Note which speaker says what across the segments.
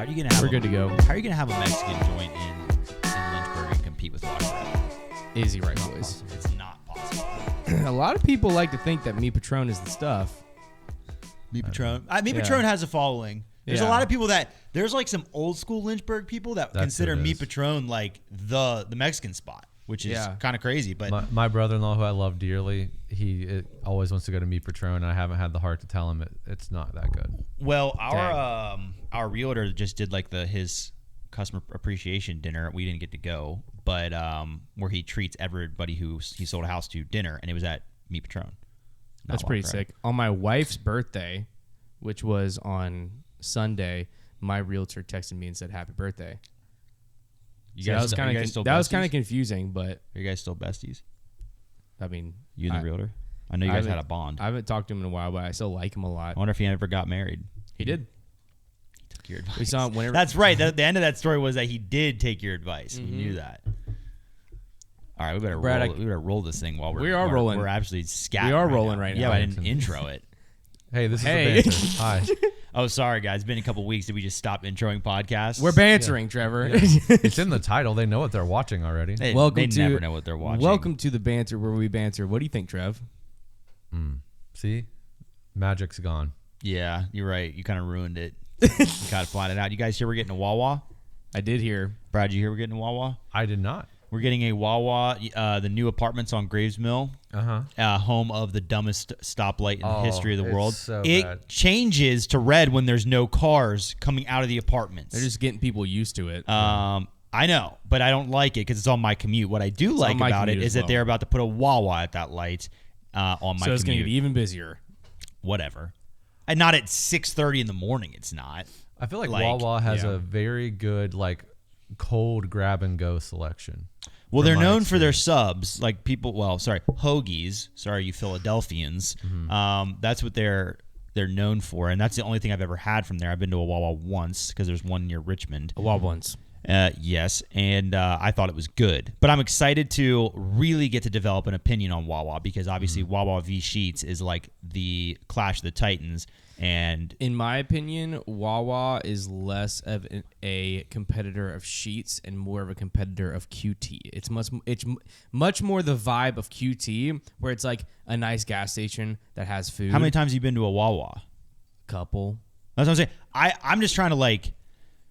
Speaker 1: How are you gonna have?
Speaker 2: We're good to go.
Speaker 1: How are you gonna have a Mexican joint in Lynchburg and compete with Washburn?
Speaker 2: Easy, right, boys.
Speaker 1: It's not possible.
Speaker 2: A lot of people like to think that meat Patron is the stuff.
Speaker 1: Meat Patron. Meat Patron has a following. There's a lot of people there's like some old school Lynchburg people that consider Meat Patron like the Mexican spot, which is kind of crazy. But
Speaker 3: my brother-in-law, who I love dearly, he always wants to go to Meat Patron, and I haven't had the heart to tell him it's not that good.
Speaker 1: Well, our realtor just did like his customer appreciation dinner. We didn't get to go, but where he treats everybody who he sold a house to dinner, and it was at Meat Patron.
Speaker 2: That's pretty sick. On my wife's birthday, which was on Sunday, my realtor texted me and said happy birthday. That was kind of confusing, but
Speaker 1: are you guys still besties?
Speaker 2: I mean,
Speaker 1: you and the realtor. I know you guys had a bond.
Speaker 2: I haven't talked to him in a while, but I still like him a lot.
Speaker 1: I wonder if he ever got married.
Speaker 2: He did.
Speaker 1: He took your advice.
Speaker 2: We saw him whenever.
Speaker 1: That's right. The end of that story was that he did take your advice. Mm-hmm. You knew that. All right, we better roll this thing while
Speaker 2: we are rolling.
Speaker 1: We're absolutely scatting.
Speaker 2: We are rolling right now.
Speaker 1: Yeah, I didn't intro it.
Speaker 3: Hey, this is a banter. Hi.
Speaker 1: Oh, sorry, guys. It's been a couple weeks. Did we just stop introing podcasts?
Speaker 2: We're bantering, Trevor.
Speaker 3: Yeah. It's in the title. They know what they're watching already.
Speaker 1: They never know what they're watching.
Speaker 2: Welcome to the banter where we banter. What do you think, Trev?
Speaker 3: See? Magic's gone.
Speaker 1: Yeah, you're right. You kind of ruined it. You kind of flattened it out. You guys hear we're getting a Wawa?
Speaker 2: I did hear.
Speaker 1: Brad, you hear we're getting a Wawa?
Speaker 3: I did not.
Speaker 1: We're getting a Wawa, the new apartments on Graves Mill, home of the dumbest stoplight in the history of the world.
Speaker 3: So
Speaker 1: it
Speaker 3: bad.
Speaker 1: changes to red when there's no cars coming out of the apartments.
Speaker 2: They're just getting people used to it.
Speaker 1: I know, but I don't like it because it's on my commute. What I do like about it is that they're about to put a Wawa at that light on my commute.
Speaker 2: So it's going to get even busier.
Speaker 1: Whatever. And not at 6:30 in the morning. It's not.
Speaker 3: I feel like Wawa has a very good cold grab and go selection.
Speaker 1: Well, they're known for their subs, hoagies. Sorry, you Philadelphians. Mm-hmm. That's what they're known for, and that's the only thing I've ever had from there. I've been to a Wawa once because there's one near Richmond.
Speaker 2: A Wawa once.
Speaker 1: Yes, and I thought it was good. But I'm excited to really get to develop an opinion on Wawa because obviously Wawa v. Sheetz is like the Clash of the Titans. And
Speaker 2: in my opinion, Wawa is less of a competitor of Sheetz and more of a competitor of QT. It's much more the vibe of QT, where it's like a nice gas station that has food.
Speaker 1: How many times have you been to a Wawa?
Speaker 2: Couple.
Speaker 1: That's what I'm saying. I'm just trying to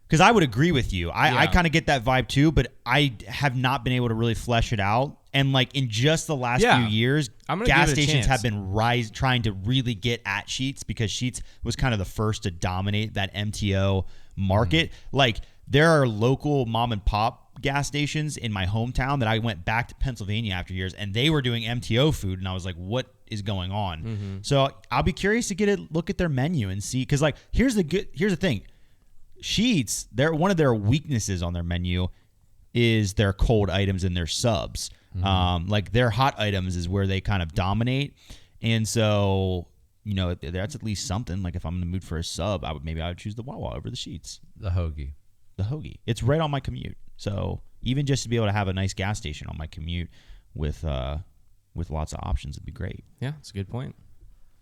Speaker 1: because I would agree with you. I kind of get that vibe too, but I have not been able to really flesh it out. And in just the last few years, gas stations have been trying to really get at Sheetz because Sheetz was kind of the first to dominate that MTO market. There are local mom and pop gas stations in my hometown that I went back to Pennsylvania after years, and they were doing MTO food, and I was like, what is going on? Mm-hmm. So I'll be curious to get a look at their menu and see, because here's the thing. Sheetz, one of their weaknesses on their menu is their cold items and their subs. Mm-hmm. Their hot items is where they kind of dominate. And so, that's at least something. If I'm in the mood for a sub, I would choose the Wawa over the Sheetz.
Speaker 3: The hoagie.
Speaker 1: It's right on my commute. So even just to be able to have a nice gas station on my commute with lots of options would be great.
Speaker 2: Yeah, that's a good point.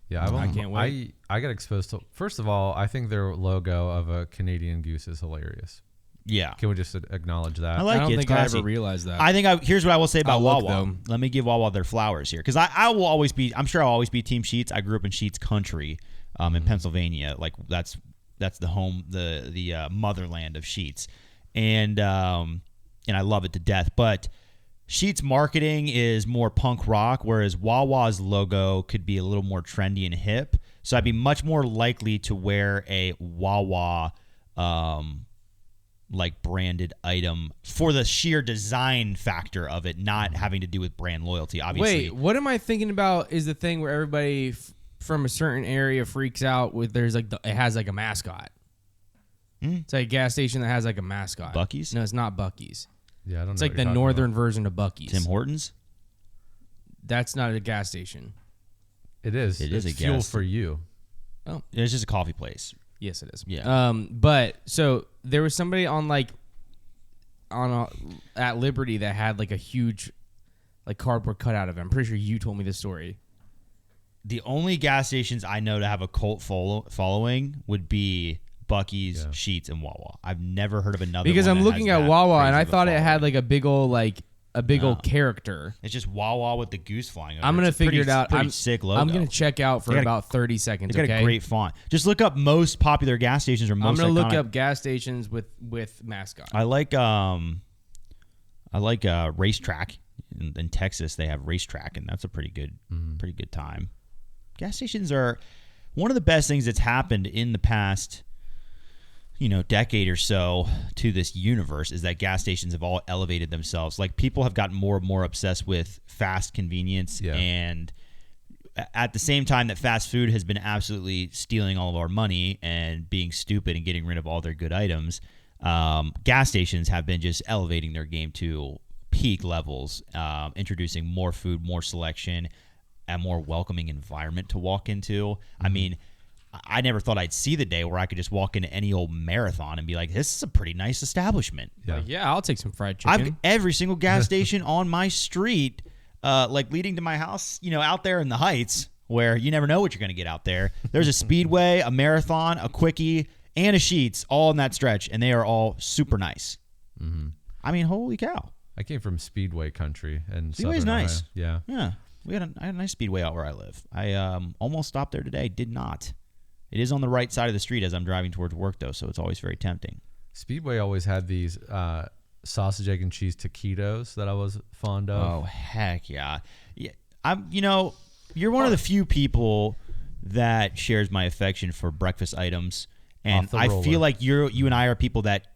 Speaker 3: Yeah,
Speaker 2: I can't wait.
Speaker 3: I got exposed to. First of all, I think their logo of a Canadian goose is hilarious.
Speaker 1: Yeah,
Speaker 3: can we just acknowledge that?
Speaker 1: I
Speaker 2: don't think I ever realized that.
Speaker 1: I think here's what I will say about Wawa. Let me give Wawa their flowers here, because I will always be. I'm sure I'll always be Team Sheetz. I grew up in Sheetz country, in Pennsylvania. That's the home, the motherland of Sheetz, and I love it to death. But Sheetz marketing is more punk rock, whereas Wawa's logo could be a little more trendy and hip. So I'd be much more likely to wear a Wawa branded item for the sheer design factor of it, not having to do with brand loyalty, obviously.
Speaker 2: Wait, what am I thinking about is the thing where everybody from a certain area freaks out with it has a mascot. It's like a gas station that has a mascot.
Speaker 1: Buc-ee's?
Speaker 2: No, it's not Buc-ee's.
Speaker 3: Yeah, I don't know.
Speaker 2: It's like the northern version of Buc-ee's.
Speaker 1: Tim Hortons?
Speaker 2: That's not a gas station.
Speaker 3: It is.
Speaker 1: It is a
Speaker 3: fuel
Speaker 1: gas
Speaker 3: for you.
Speaker 2: Oh,
Speaker 1: it's just a coffee place.
Speaker 2: Yes, it is.
Speaker 1: Yeah.
Speaker 2: But so there was somebody at Liberty that had a huge cardboard cutout of it. I'm pretty sure you told me this story.
Speaker 1: The only gas stations I know to have a cult following would be Buc-ee's, Sheetz, and Wawa. I've never heard of another
Speaker 2: because
Speaker 1: one
Speaker 2: I'm
Speaker 1: that
Speaker 2: looking
Speaker 1: has
Speaker 2: at
Speaker 1: that
Speaker 2: Wawa
Speaker 1: crazy
Speaker 2: and I
Speaker 1: of a
Speaker 2: thought it had
Speaker 1: following.
Speaker 2: like a big old character.
Speaker 1: It's just Wawa with the goose flying over.
Speaker 2: I'm gonna figure it out.
Speaker 1: Pretty sick logo.
Speaker 2: I'm gonna check out for about 30 seconds.
Speaker 1: They got a great font. Just look up most popular gas stations or most.
Speaker 2: I'm gonna look
Speaker 1: iconic.
Speaker 2: up gas stations with mascot.
Speaker 1: I like Racetrack in Texas. They have Racetrack, and that's a pretty good time. Gas stations are one of the best things that's happened in the past, decade or so to this universe is that gas stations have all elevated themselves. Like people have gotten more and more obsessed with fast convenience, and at the same time that fast food has been absolutely stealing all of our money and being stupid and getting rid of all their good items. Gas stations have been just elevating their game to peak levels, introducing more food, more selection, a more welcoming environment to walk into. I mean, I never thought I'd see the day where I could just walk into any old Marathon and be like, this is a pretty nice establishment.
Speaker 2: I'll take some fried chicken.
Speaker 1: I've every single gas station on my street, leading to my house, out there in the Heights, where you never know what you're going to get out there. There's a Speedway, a Marathon, a Quickie, and a Sheetz all in that stretch, and they are all super nice. Mm-hmm. I mean, holy cow.
Speaker 3: I came from Speedway country, and
Speaker 1: Speedway's nice.
Speaker 3: Yeah.
Speaker 1: I had a nice Speedway out where I live. I almost stopped there today. Did not. It is on the right side of the street as I'm driving towards work, though, so it's always very tempting.
Speaker 3: Speedway always had these sausage, egg, and cheese taquitos that I was fond of.
Speaker 1: Oh, heck yeah. You're one of the few people that shares my affection for breakfast items, and I feel like you and I are people that,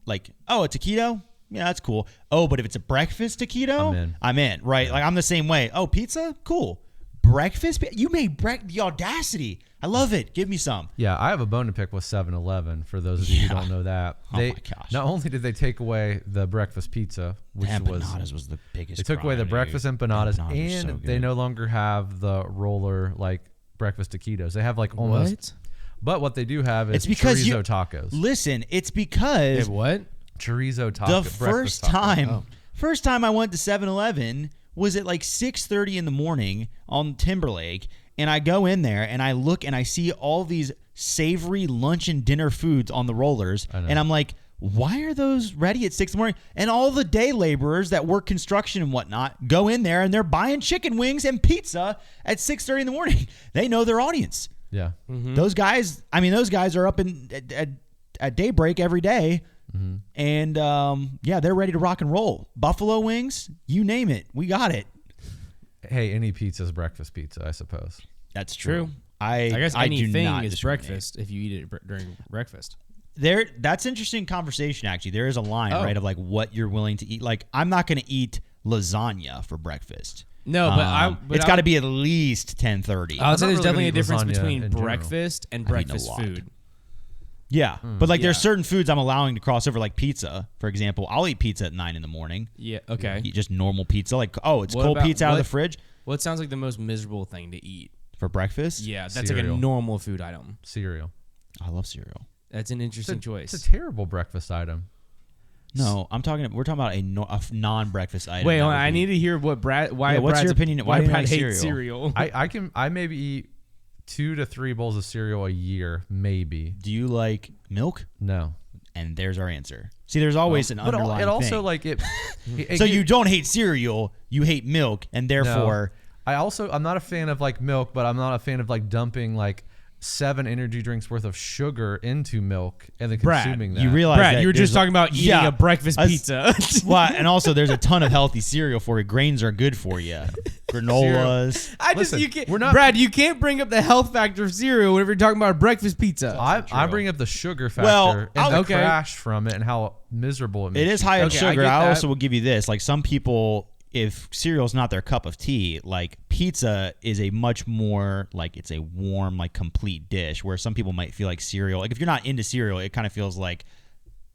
Speaker 1: like, oh, a taquito? Yeah, that's cool. Oh, but if it's a breakfast taquito, I'm in. Right? Yeah. Like, I'm the same way. Oh, pizza? Cool. Breakfast? You made the audacity. I love it. Give me some.
Speaker 3: Yeah, I have a bone to pick with 7-Eleven, for those of you who don't know that.
Speaker 1: Oh, my gosh.
Speaker 3: Not only did they take away the breakfast pizza, which
Speaker 1: empanadas was the biggest
Speaker 3: They took away the breakfast empanadas, and they no longer have the roller, like, breakfast taquitos. They have, like, almost... What? But what they do have is chorizo tacos.
Speaker 1: Listen, it's because...
Speaker 2: what?
Speaker 3: Chorizo tacos.
Speaker 1: The first time I went to 7-Eleven was at like 6:30 in the morning on Timberlake, and I go in there and I look and I see all these savory lunch and dinner foods on the rollers, and I'm like, why are those ready at 6 in the morning? And all the day laborers that work construction and whatnot go in there and they're buying chicken wings and pizza at 6:30 in the morning. They know their audience.
Speaker 3: Yeah.
Speaker 1: Mm-hmm. Those guys are up at daybreak every day. Mm-hmm. And they're ready to rock and roll. Buffalo wings, you name it, we got it.
Speaker 3: Hey, any pizza's breakfast pizza, I suppose.
Speaker 1: That's true.
Speaker 2: I guess anything is breakfast if you eat it during breakfast.
Speaker 1: That's interesting conversation. Actually, there is a line right of like what you're willing to eat. Like, I'm not going to eat lasagna for breakfast.
Speaker 2: No, but
Speaker 1: it's got to be at least 10:30.
Speaker 2: I would say there's definitely a difference between breakfast and breakfast food.
Speaker 1: Yeah, but like there's certain foods I'm allowing to cross over, like pizza, for example. I'll eat pizza at 9 in the morning.
Speaker 2: Yeah, okay.
Speaker 1: Eat just normal pizza. Like, it's cold pizza out of the fridge.
Speaker 2: What sounds like the most miserable thing to eat?
Speaker 1: For breakfast?
Speaker 2: Yeah, that's cereal. Like a normal food item.
Speaker 3: Cereal.
Speaker 1: I love cereal.
Speaker 2: That's an interesting choice.
Speaker 3: It's a terrible breakfast item.
Speaker 1: No, we're talking about a non-breakfast item.
Speaker 2: Wait, I need to hear what Brad.
Speaker 1: What's your opinion? Why do you like
Speaker 2: cereal?
Speaker 3: I maybe eat 2 to 3 bowls of cereal a year, maybe.
Speaker 1: Do you like milk?
Speaker 3: No.
Speaker 1: And there's our answer. See, there's always an underlying thing.
Speaker 3: It also like it.
Speaker 1: So you don't hate cereal, you hate milk, and therefore.
Speaker 3: No. I'm not a fan of like milk, but I'm not a fan of like dumping like 7 energy drinks worth of sugar into milk and then consuming that.
Speaker 1: You realize that
Speaker 2: you were just talking about eating a breakfast pizza.
Speaker 1: Well, and also there's a ton of healthy cereal for you. Grains are good for you. Granolas.
Speaker 2: Brad, you can't bring up the health factor of cereal whenever you're talking about a breakfast pizza.
Speaker 3: I bring up the sugar factor and the crash from it and how miserable it makes.
Speaker 1: It is high in sugar. I also will give you this. Like, some people, if cereal's not their cup of tea, like, pizza is a much more, like, it's a warm, like, complete dish, where some people might feel like cereal, like, if you're not into cereal, it kind of feels like,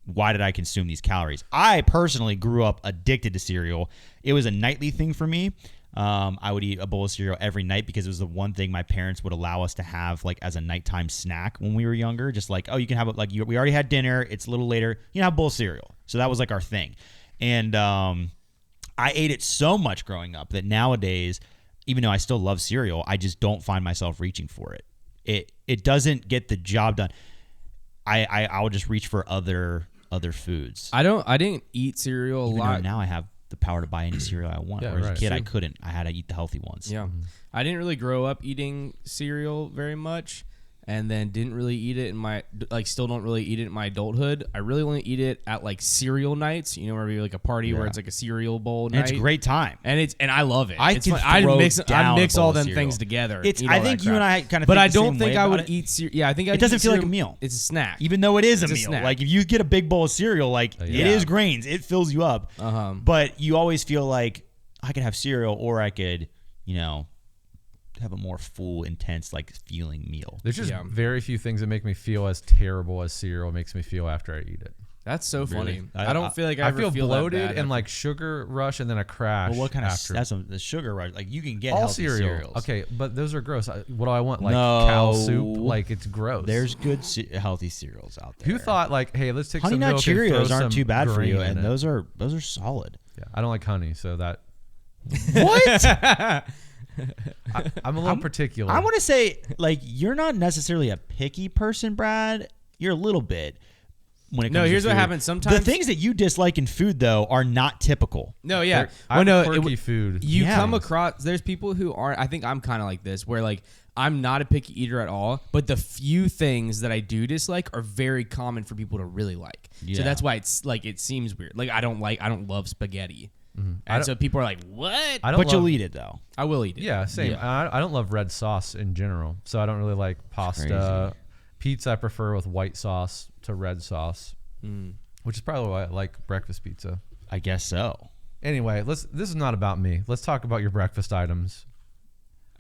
Speaker 1: why did I consume these calories? I personally grew up addicted to cereal. It was a nightly thing for me. I would eat a bowl of cereal every night because it was the one thing my parents would allow us to have, like, as a nighttime snack when we were younger. Just like, you can have it, like, we already had dinner, it's a little later, have a bowl of cereal. So that was like our thing. And I ate it so much growing up that nowadays, even though I still love cereal, I just don't find myself reaching for it. It doesn't get the job done. I would just reach for other foods.
Speaker 2: I didn't eat cereal a lot.
Speaker 1: Now I have the power to buy any cereal I want. Whereas as a kid, I couldn't. I had to eat the healthy ones.
Speaker 2: Yeah. I didn't really grow up eating cereal very much, and then didn't really eat it in my still don't really eat it in my adulthood. I really only eat it at like cereal nights, where we like a party where it's like a cereal bowl night.
Speaker 1: It's a great time,
Speaker 2: and I love it.
Speaker 1: I
Speaker 2: mix all them things together.
Speaker 1: I think you and I kind of.
Speaker 2: But I don't think I would eat cereal. Yeah, I think
Speaker 1: it doesn't feel like a meal.
Speaker 2: It's a snack,
Speaker 1: even though it is a meal. Snack. Like if you get a big bowl of cereal, it is grains. It fills you up. But you always feel like I could have cereal, or I could, have a more full, intense, feeling meal.
Speaker 3: There's just very few things that make me feel as terrible as cereal makes me feel after I eat it.
Speaker 2: That's so funny. I don't feel like I
Speaker 3: feel bloated and sugar rush and then a crash.
Speaker 1: Well, what kind
Speaker 3: after.
Speaker 1: That's the sugar rush. You can get
Speaker 3: all
Speaker 1: healthy cereals.
Speaker 3: Okay, but those are gross. What do I want? Cow soup? It's gross.
Speaker 1: There's good healthy cereals out there.
Speaker 3: Who thought hey, let's take
Speaker 1: Honey
Speaker 3: some milk
Speaker 1: Nut Cheerios
Speaker 3: and
Speaker 1: aren't too bad for you, and
Speaker 3: it.
Speaker 1: those are solid.
Speaker 3: Yeah, I don't like honey, so that.
Speaker 1: What?
Speaker 3: I'm a little particular.
Speaker 1: I want to say, you're not necessarily a picky person, Brad. You're a little bit. When it comes
Speaker 2: here's
Speaker 1: to
Speaker 2: what
Speaker 1: food.
Speaker 2: happens. Sometimes
Speaker 1: the things that you dislike in food, though, are not typical.
Speaker 2: No, yeah.
Speaker 3: Quirky food.
Speaker 2: You come across. There's people who aren't. I think I'm kind of like this, where I'm not a picky eater at all, but the few things that I do dislike are very common for people to really like. Yeah. So that's why it's it seems weird. I don't love spaghetti. Mm-hmm. And so people are like, what?
Speaker 1: But you'll eat it, though.
Speaker 2: I will eat it.
Speaker 3: Yeah, same. Yeah. I don't love red sauce in general, so I don't really like pasta. Pizza I prefer with white sauce to red sauce, which is probably why I like breakfast pizza.
Speaker 1: I guess so.
Speaker 3: Anyway, this is not about me. Let's talk about your breakfast items.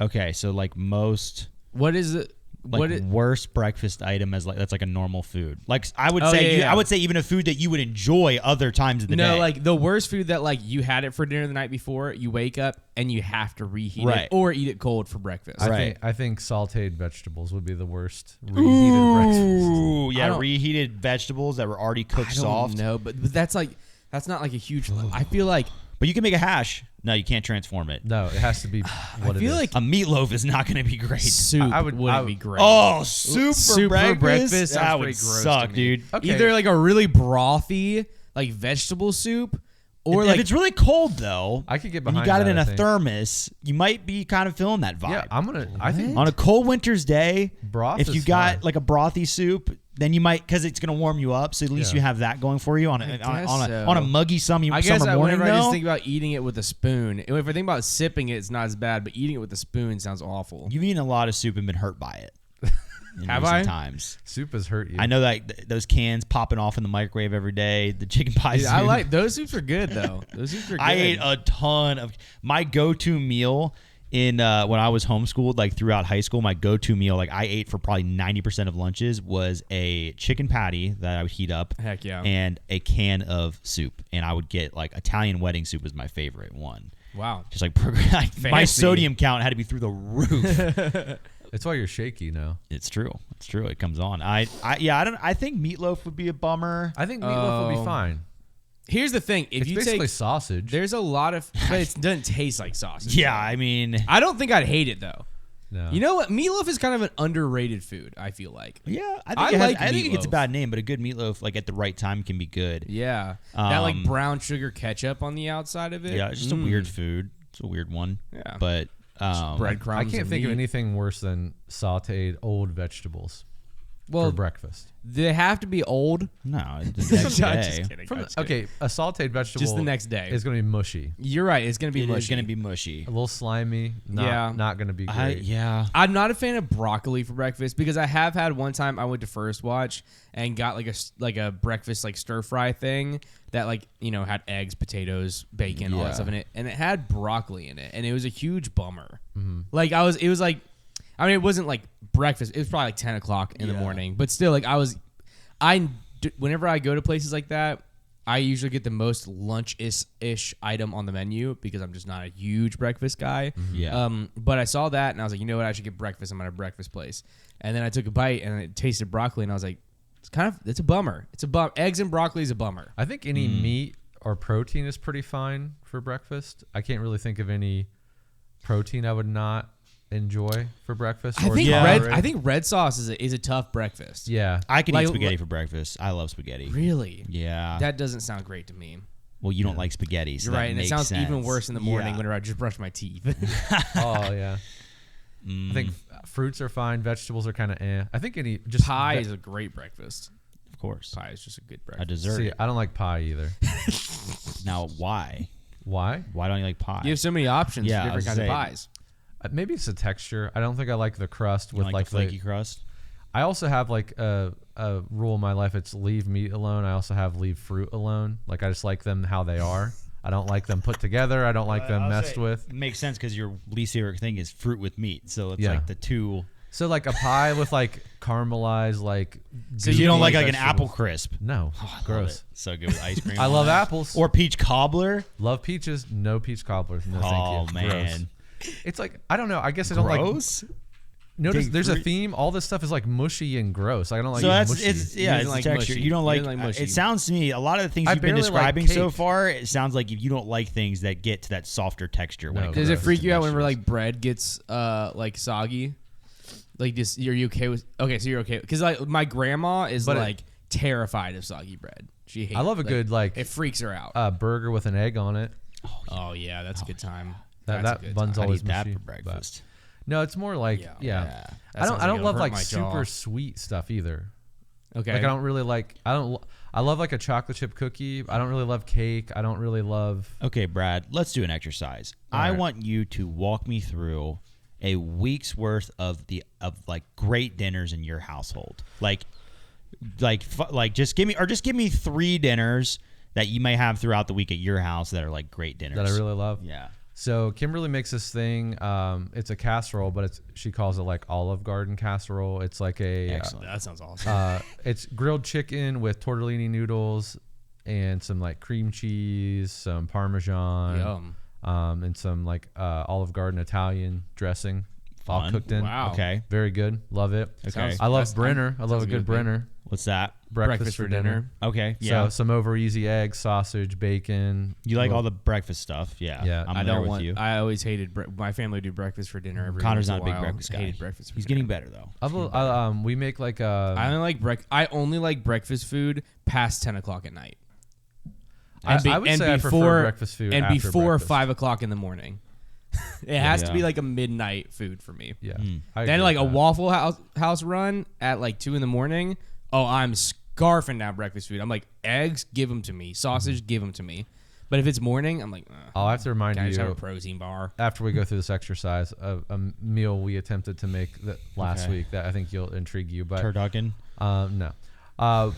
Speaker 1: Okay, so most...
Speaker 2: What is it?
Speaker 1: Worst breakfast item that's a normal food. I would I would say even a food that you would enjoy other times of the day.
Speaker 2: No, the worst food that you had it for dinner the night before, you wake up and you have to reheat it or eat it cold for breakfast.
Speaker 3: I think sauteed vegetables would be the worst reheated breakfast.
Speaker 1: Ooh, yeah, reheated vegetables that were already cooked soft.
Speaker 2: No, but that's not a huge. I feel like.
Speaker 1: But you can make a hash. No, you can't transform it.
Speaker 3: No, it has to be what it is. I feel like
Speaker 1: a meatloaf is not going to be great.
Speaker 2: Soup wouldn't be great.
Speaker 1: Oh, soup for breakfast?
Speaker 2: That
Speaker 1: would suck, dude.
Speaker 2: Okay. Either a really brothy, vegetable soup, or
Speaker 1: if it's really cold, though,
Speaker 3: I could get behind
Speaker 1: and you got
Speaker 3: that,
Speaker 1: it in a thermos, you might be kind of feeling that vibe.
Speaker 3: Yeah, I think
Speaker 1: on a cold winter's day,
Speaker 3: broth
Speaker 1: if you got a brothy soup, then you might, because it's going to warm you up, so at least you have that going for you on a muggy summer morning.
Speaker 2: I guess whenever I just think about eating it with a spoon. If I think about sipping it, it's not as bad, but eating it with a spoon sounds awful.
Speaker 1: You've eaten a lot of soup and been hurt by it.
Speaker 2: Have I?
Speaker 1: Times.
Speaker 3: Soup has hurt you.
Speaker 1: I know that those cans popping off in the microwave every day. The chicken pie soup.
Speaker 2: I like those soups are good though. Those soups are good.
Speaker 1: I ate a ton of my go-to meal in when I was homeschooled, throughout high school. My go-to meal, I ate for probably 90% of lunches, was a chicken patty that I would heat up.
Speaker 2: Heck yeah.
Speaker 1: And a can of soup, and I would get Italian wedding soup was my favorite one.
Speaker 2: Wow.
Speaker 1: Just my sodium count had to be through the roof.
Speaker 3: It's why you're shaky now.
Speaker 1: It's true. It's true. It comes on. I think meatloaf would be a bummer.
Speaker 3: I think meatloaf would be fine.
Speaker 2: Here's the thing: if
Speaker 3: it's
Speaker 2: you
Speaker 3: basically
Speaker 2: take
Speaker 3: sausage,
Speaker 2: there's a lot of, but it doesn't taste like sausage.
Speaker 1: Yeah, I mean,
Speaker 2: I don't think I'd hate it though.
Speaker 3: No.
Speaker 2: You know what? Meatloaf is kind of an underrated food, I feel like.
Speaker 1: Yeah, I think it gets a bad name, but a good meatloaf, at the right time, can be good.
Speaker 2: Yeah, that brown sugar ketchup on the outside of it.
Speaker 1: Yeah, it's just a weird food. It's a weird one.
Speaker 2: Yeah,
Speaker 1: but
Speaker 2: breadcrumbs.
Speaker 3: I can't think of anything worse than sauteed old vegetables for breakfast.
Speaker 2: They have to be old.
Speaker 1: No, the next day.
Speaker 2: Just kidding.
Speaker 3: Okay, a sauteed vegetable
Speaker 2: just the next day
Speaker 3: is going to be mushy.
Speaker 2: You're right. It's going to be mushy.
Speaker 1: It's going to be mushy.
Speaker 3: A little slimy. Not going to be great.
Speaker 2: I'm not a fan of broccoli for breakfast because I have had one time I went to First Watch and got a breakfast stir fry thing that had eggs, potatoes, bacon, all that stuff in it, and it had broccoli in it, and it was a huge bummer. Mm-hmm. It wasn't breakfast. It was probably 10 o'clock in the morning, but still, whenever I go to places like that, I usually get the most lunch-ish item on the menu because I'm just not a huge breakfast guy.
Speaker 1: Mm-hmm. Yeah.
Speaker 2: But I saw that and I was like, you know what? I should get breakfast. I'm at a breakfast place. And then I took a bite and it tasted broccoli and I was like, it's a bummer. It's a bum. Eggs and broccoli is a bummer.
Speaker 3: I think any meat or protein is pretty fine for breakfast. I can't really think of any protein I would not enjoy for breakfast.
Speaker 2: I think red sauce is a tough breakfast.
Speaker 3: Yeah,
Speaker 1: I can eat spaghetti for breakfast. I love spaghetti.
Speaker 2: Really?
Speaker 1: Yeah.
Speaker 2: That doesn't sound great to me.
Speaker 1: Well, you don't like spaghetti, so
Speaker 2: you're right, and it sounds
Speaker 1: sense.
Speaker 2: even worse in the morning whenever I just brush my teeth.
Speaker 3: Oh yeah. I think fruits are fine. Vegetables are kind of eh. I think
Speaker 2: pie is a great breakfast.
Speaker 1: Of course,
Speaker 2: pie is just a good breakfast.
Speaker 1: A dessert.
Speaker 3: See, I don't like pie either.
Speaker 1: Now, why?
Speaker 3: Why?
Speaker 1: Why don't you like pie?
Speaker 2: You have so many options for different kinds of pies.
Speaker 3: Maybe it's the texture. I don't think I like the crust
Speaker 1: you
Speaker 3: with
Speaker 1: like the flaky crust.
Speaker 3: I also have like a rule in my life. It's leave meat alone. I also have leave fruit alone. Like I just like them how they are. I don't like them put together. I don't like them messed with.
Speaker 1: Makes sense because your least favorite thing is fruit with meat. So it's like the two.
Speaker 3: So like a pie with like caramelized like.
Speaker 1: So you don't like an apple crisp?
Speaker 3: No, gross.
Speaker 1: So good with ice cream.
Speaker 3: I love apples
Speaker 1: or peach cobbler.
Speaker 3: Love peaches. No peach cobblers. No, thank you.
Speaker 1: Oh man,
Speaker 3: gross. It's like I don't know. I guess I don't like. Notice there's a theme. All this stuff is like mushy and gross. I don't like. So that's mushy.
Speaker 1: It's the texture. You don't like. It sounds to me a lot of the things you've been describing so far. It sounds like you don't like things that get to that softer texture.
Speaker 3: No,
Speaker 2: does it freak you out whenever like bread gets like soggy? Like just are you okay with? Okay, so you're okay because like my grandma is like terrified of soggy bread. She hates.
Speaker 3: I love a good like.
Speaker 2: It freaks her out.
Speaker 3: Burger with an egg on it.
Speaker 2: Oh yeah, that's a good time.
Speaker 3: That bun's always
Speaker 1: mushy.
Speaker 3: That
Speaker 1: for breakfast.
Speaker 3: No, it's more like I don't love like super sweet stuff either.
Speaker 2: Okay.
Speaker 3: Like I don't really like I love like a chocolate chip cookie. I don't really love cake. I don't really love.
Speaker 1: Okay, Brad, let's do an exercise. I want you to walk me through a week's worth of like great dinners in your household. Like just give me 3 dinners that you may have throughout the week at your house that are like great dinners
Speaker 3: that I really love.
Speaker 1: Yeah.
Speaker 3: So Kimberly makes this thing. It's a casserole, but she calls it like Olive Garden casserole. It's like
Speaker 2: that sounds awesome.
Speaker 3: It's grilled chicken with tortellini noodles and some like cream cheese, some Parmesan, and some like Olive Garden Italian dressing, all cooked in.
Speaker 2: Wow.
Speaker 1: Okay.
Speaker 3: Very good. Love it.
Speaker 1: Okay.
Speaker 3: I love Brenner. I love a good Brenner.
Speaker 1: What's that?
Speaker 3: Breakfast for dinner.
Speaker 1: Okay. Yeah.
Speaker 3: So some over easy eggs, sausage, bacon.
Speaker 1: You like all the breakfast stuff? Yeah.
Speaker 3: Yeah.
Speaker 1: I'm there with you.
Speaker 2: I always hated my family do breakfast for dinner every.
Speaker 1: Connor's not
Speaker 2: a
Speaker 1: big breakfast guy.
Speaker 2: I hated breakfast.
Speaker 1: He's getting better though.
Speaker 3: We make like
Speaker 2: I only like breakfast food past 10 o'clock at night.
Speaker 3: I would say I prefer breakfast food
Speaker 2: and
Speaker 3: after
Speaker 2: before
Speaker 3: breakfast.
Speaker 2: 5 o'clock in the morning. It has to be like a midnight food for me.
Speaker 3: Yeah.
Speaker 2: Then like a Waffle House run at like 2 in the morning. Oh, I'm scarfing down breakfast food. I'm like, eggs, give them to me. Sausage, give them to me. But if it's morning, I'm like,
Speaker 3: I'll have to remind
Speaker 2: can I
Speaker 3: you.
Speaker 2: just have a protein bar
Speaker 3: after we go through this exercise. A meal we attempted to make last week that I think you'll intrigue you. But
Speaker 1: turducken?
Speaker 3: No.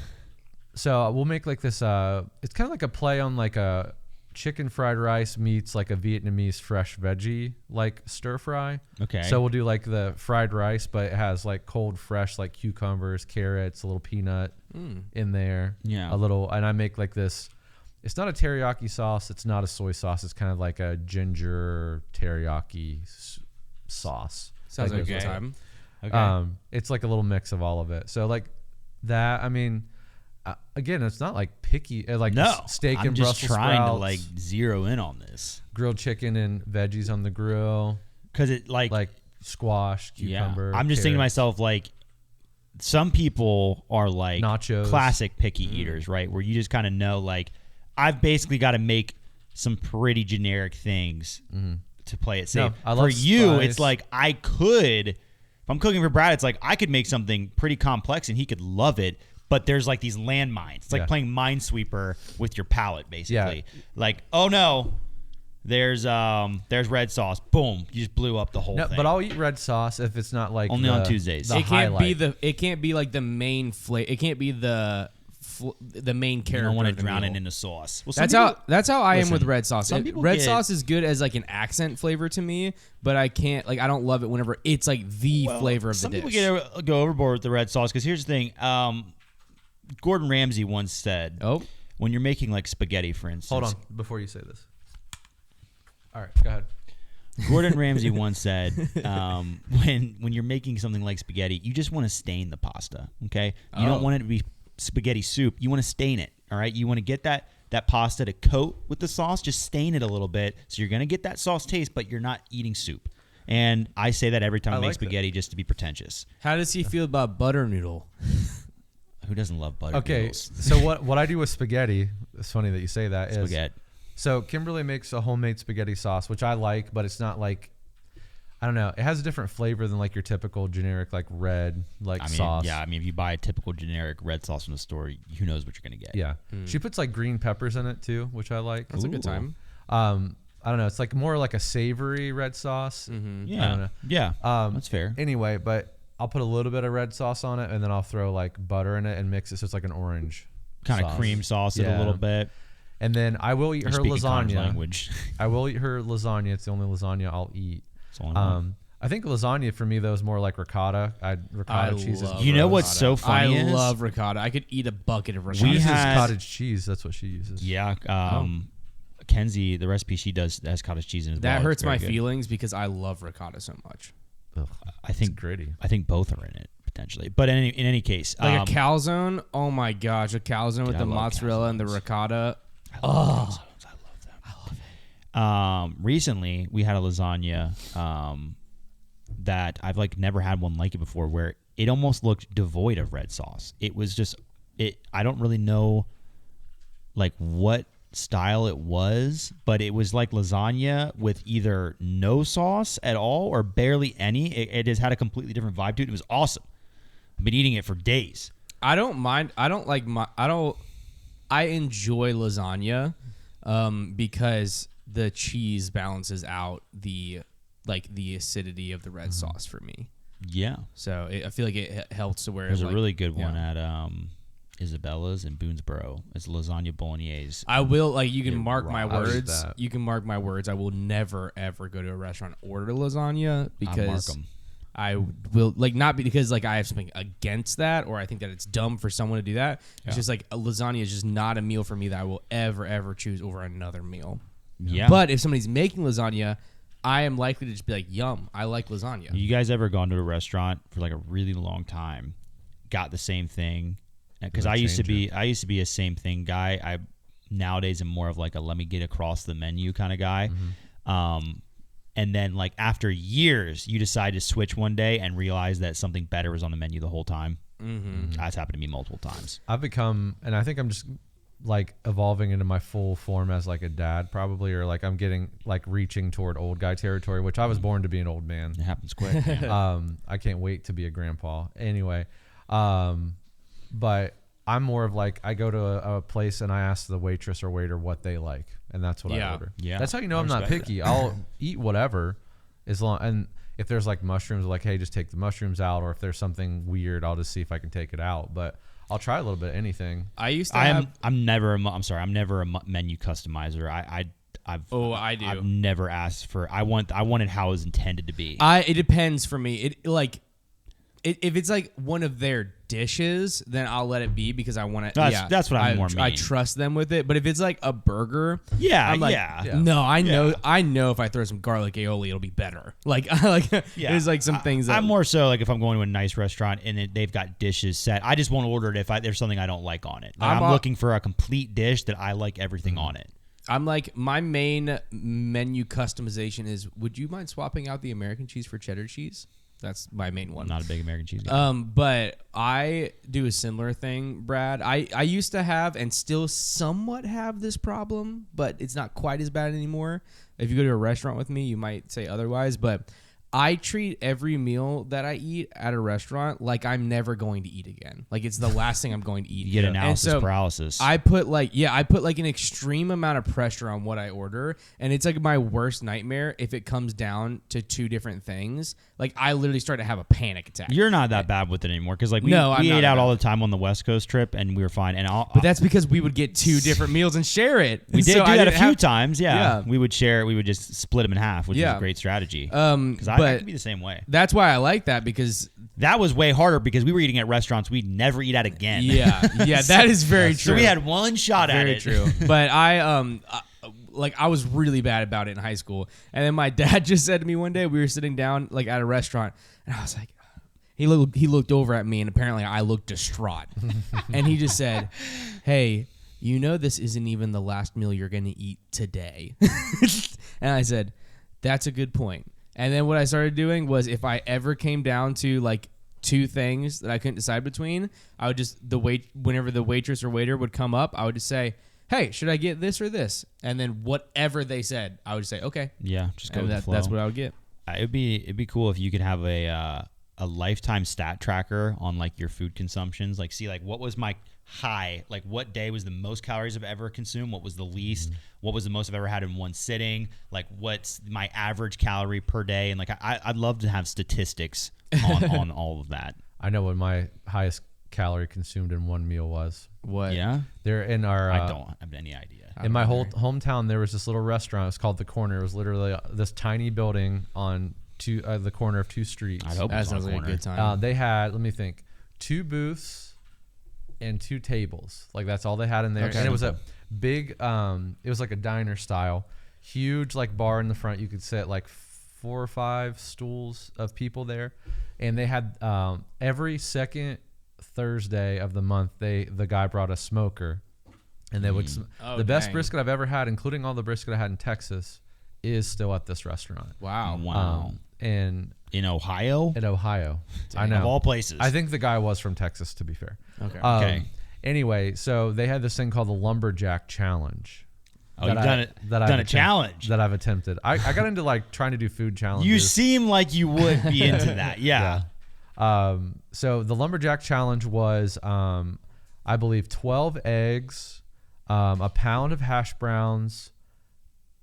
Speaker 3: So we'll make like this. It's kind of like a play on like a chicken fried rice meets like a Vietnamese fresh veggie like stir fry.
Speaker 1: Okay.
Speaker 3: So we'll do like the fried rice, but it has like cold fresh like cucumbers, carrots, a little peanut in there.
Speaker 1: Yeah.
Speaker 3: A little, and I make like this. It's not a teriyaki sauce. It's not a soy sauce. It's kind of like a ginger teriyaki sauce.
Speaker 2: Sounds like a good time.
Speaker 1: Okay.
Speaker 3: It's like a little mix of all of it. So like that. I mean. Again, it's not like picky, like steak and Brussels sprouts.
Speaker 1: I'm just trying to like zero in on this.
Speaker 3: Grilled chicken and veggies on the grill.
Speaker 1: Because it like
Speaker 3: squash, cucumber.
Speaker 1: I'm just thinking to myself like some people are like
Speaker 3: nachos,
Speaker 1: classic picky eaters, right? Where you just kind of know like I've basically got to make some pretty generic things to play it safe.
Speaker 3: I love
Speaker 1: for you,
Speaker 3: spice.
Speaker 1: it's like I could, if I'm cooking for Brad, it's like I could make something pretty complex and he could love it. But there's like these landmines. It's like playing Minesweeper with your palate, basically.
Speaker 3: Yeah.
Speaker 1: Like, oh no, there's red sauce. Boom, you just blew up the whole thing.
Speaker 3: But I'll eat red sauce if it's not like
Speaker 1: only on Tuesdays.
Speaker 2: It can't be like the main flavor. It can't be the main character.
Speaker 1: You don't want to
Speaker 2: of the
Speaker 1: drown
Speaker 2: meal.
Speaker 1: it in the sauce. Well,
Speaker 2: that's how I am with red sauce.
Speaker 1: Red
Speaker 2: sauce is good as like an accent flavor to me, but I don't love it whenever it's like the flavor of the dish.
Speaker 1: Some people go overboard with the red sauce because here's the thing. Gordon Ramsay once said, when you're making like spaghetti, for instance.
Speaker 3: Hold on, before you say this. All right, go ahead.
Speaker 1: Gordon Ramsay once said, when you're making something like spaghetti, you just want to stain the pasta, okay? You don't want it to be spaghetti soup. You want to stain it, all right? You want to get that pasta to coat with the sauce. Just stain it a little bit so you're going to get that sauce taste, but you're not eating soup. And I say that every time I make spaghetti just to be pretentious.
Speaker 2: How does he feel about butter noodle?
Speaker 1: Who doesn't love butter noodles?
Speaker 3: So what I do with spaghetti, it's funny that you say that.
Speaker 1: Spaghetti.
Speaker 3: So Kimberly makes a homemade spaghetti sauce, which I like, but it's not like, I don't know. It has a different flavor than like your typical generic like red sauce.
Speaker 1: Yeah, I mean, if you buy a typical generic red sauce from the store, who knows what you're going to get.
Speaker 3: Yeah. She puts like green peppers in it too, which I like.
Speaker 2: That's a good time.
Speaker 3: I don't know. It's like more like a savory red sauce.
Speaker 2: Mm-hmm.
Speaker 1: Yeah.
Speaker 3: I don't know.
Speaker 1: Yeah. That's fair.
Speaker 3: Anyway, but I'll put a little bit of red sauce on it, and then I'll throw like butter in it and mix it so it's like an orange
Speaker 1: kind of cream sauce it a little bit.
Speaker 3: And then I will eat her lasagna.
Speaker 1: Language.
Speaker 3: I will eat her lasagna. It's the only lasagna I'll eat. I think lasagna for me though is more like ricotta. Ricotta cheese is.
Speaker 1: You know what's so funny?
Speaker 2: I love ricotta. I could eat a bucket of ricotta.
Speaker 3: She uses cottage cheese. That's what she uses.
Speaker 1: Yeah. Kenzie, the recipe she does has cottage cheese in it.
Speaker 2: That hurts my feelings because I love ricotta so much.
Speaker 3: Ugh,
Speaker 1: I think
Speaker 3: gritty.
Speaker 1: I think both are in it potentially, but in any case,
Speaker 2: like a calzone. Oh my gosh, a calzone with the mozzarella and the ricotta.
Speaker 1: I love them. I love it. Recently, we had a lasagna that I've like never had one like it before, where it almost looked devoid of red sauce. It was just I don't really know like what style it was, but it was like lasagna with either no sauce at all or barely any. It just had a completely different vibe to it. It was awesome. I've been eating it for days.
Speaker 2: I don't mind. I enjoy lasagna because the cheese balances out the acidity of the red sauce for me.
Speaker 1: Yeah.
Speaker 2: So I feel like it helps to where
Speaker 1: there's a really good one at Isabella's in Boonesboro. It's lasagna bolognese.
Speaker 2: I will you can mark my words. You can mark my words. I will never ever go to a restaurant and order lasagna because I will not because I have something against that or I think that it's dumb for someone to do that. It's just like a lasagna is just not a meal for me that I will ever choose over another meal.
Speaker 1: Yeah.
Speaker 2: But if somebody's making lasagna, I am likely to just be like, yum, I like lasagna.
Speaker 1: You guys ever gone to a restaurant for like a really long time, got the same thing? Because I used to be a same thing guy. I nowadays am more of like a let me get across the menu kind of guy. Mm-hmm. And then like after years, you decide to switch one day and realize that something better was on the menu the whole time. Mm-hmm. That's happened to me multiple times.
Speaker 3: I've become, and I think I'm just like evolving into my full form as like a dad probably, or like I'm getting like reaching toward old guy territory, which I was born to be an old man.
Speaker 1: It happens quick.
Speaker 3: I can't wait to be a grandpa. Anyway, but I'm more of like I go to a place and I ask the waitress or waiter what they like, and that's what I order.
Speaker 1: Yeah,
Speaker 3: that's how you know I'm not picky. I'll eat whatever, as long. And if there's like mushrooms, like hey, just take the mushrooms out, or if there's something weird, I'll just see if I can take it out. But I'll try a little bit of anything.
Speaker 1: I'm never a menu customizer. I do. I've never asked for. I wanted how it was intended to be.
Speaker 2: It depends for me. If it's like one of their dishes, then I'll let it be because I want to.
Speaker 1: That's what I
Speaker 2: I trust them with it. But if it's like a burger,
Speaker 1: I'm like,
Speaker 2: no, I know if I throw some garlic aioli, it'll be better. There's like some things that
Speaker 1: I'm more so like if I'm going to a nice restaurant and they've got dishes set, I just won't order it if there's something I don't like on it. I'm looking for a complete dish that I like everything on it.
Speaker 2: I'm like, my main menu customization is, would you mind swapping out the American cheese for cheddar cheese? That's my main one.
Speaker 1: I'm not a big American cheese guy.
Speaker 2: But I do a similar thing, Brad. I used to have and still somewhat have this problem, but it's not quite as bad anymore. If you go to a restaurant with me, you might say otherwise, but I treat every meal that I eat at a restaurant like I'm never going to eat again. Like it's the last thing I'm going to eat.
Speaker 1: You get analysis paralysis.
Speaker 2: I put an extreme amount of pressure on what I order, and it's like my worst nightmare if it comes down to two different things. Like I literally start to have a panic attack.
Speaker 1: You're not that bad with it anymore because we ate out all the time on the West Coast trip and we were fine.
Speaker 2: But that's because we would get two different meals and share it.
Speaker 1: We did do that a few times. Yeah, we would share. We would just split them in half, which is a great strategy. Because I could be the same way.
Speaker 2: That's why I like that because
Speaker 1: that was way harder because we were eating at restaurants we'd never eat at again.
Speaker 2: Yeah, that is very true.
Speaker 1: So we had one shot at it.
Speaker 2: Very true. But I was really bad about it in high school. And then my dad just said to me one day, we were sitting down like at a restaurant, and I was like, he looked over at me, and apparently I looked distraught. And he just said, hey, you know this isn't even the last meal you're going to eat today. And I said, that's a good point. And then what I started doing was if I ever came down to like 2 things that I couldn't decide between, I would just whenever the waitress or waiter would come up, I would just say, "Hey, should I get this or this?" And then whatever they said, I would just say, "Okay."
Speaker 1: Yeah, just go with the flow.
Speaker 2: That's what I would get.
Speaker 1: It'd be cool if you could have a lifetime stat tracker on like your food consumptions. Like, see, like what was my high? Like, what day was the most calories I've ever consumed? What was the least? What was the most I've ever had in one sitting? Like, what's my average calorie per day? And like, I'd love to have statistics on all of that.
Speaker 3: I know what my highest calorie consumed in one meal was.
Speaker 2: What?
Speaker 1: Yeah,
Speaker 3: they're in our.
Speaker 1: I don't have any idea.
Speaker 3: In my whole hometown, there was this little restaurant. It was called the Konner. It was literally this tiny building on the corner of 2 streets.
Speaker 1: I hope
Speaker 2: that
Speaker 1: it's
Speaker 2: sounds like a good time.
Speaker 3: They had, let me think, 2 booths and 2 tables. Like that's all they had in there.
Speaker 2: Okay.
Speaker 3: And it was a big, it was like a diner style, huge like bar in the front. You could sit like 4 or 5 stools of people there. And they had every second Thursday of the month, the guy brought a smoker. And they would the best brisket I've ever had, including all the brisket I had in Texas, is still at this restaurant.
Speaker 2: Wow.
Speaker 3: And
Speaker 1: in Ohio?
Speaker 3: In Ohio.
Speaker 1: I know. Of all places.
Speaker 3: I think the guy was from Texas, to be fair.
Speaker 2: Okay.
Speaker 1: Okay.
Speaker 3: Anyway, so they had this thing called the Lumberjack Challenge.
Speaker 1: Oh, you've done a challenge.
Speaker 3: That I've attempted. I got into like trying to do food challenges.
Speaker 1: You seem like you would be into that. Yeah.
Speaker 3: So the Lumberjack Challenge was, I believe, 12 eggs, a pound of hash browns,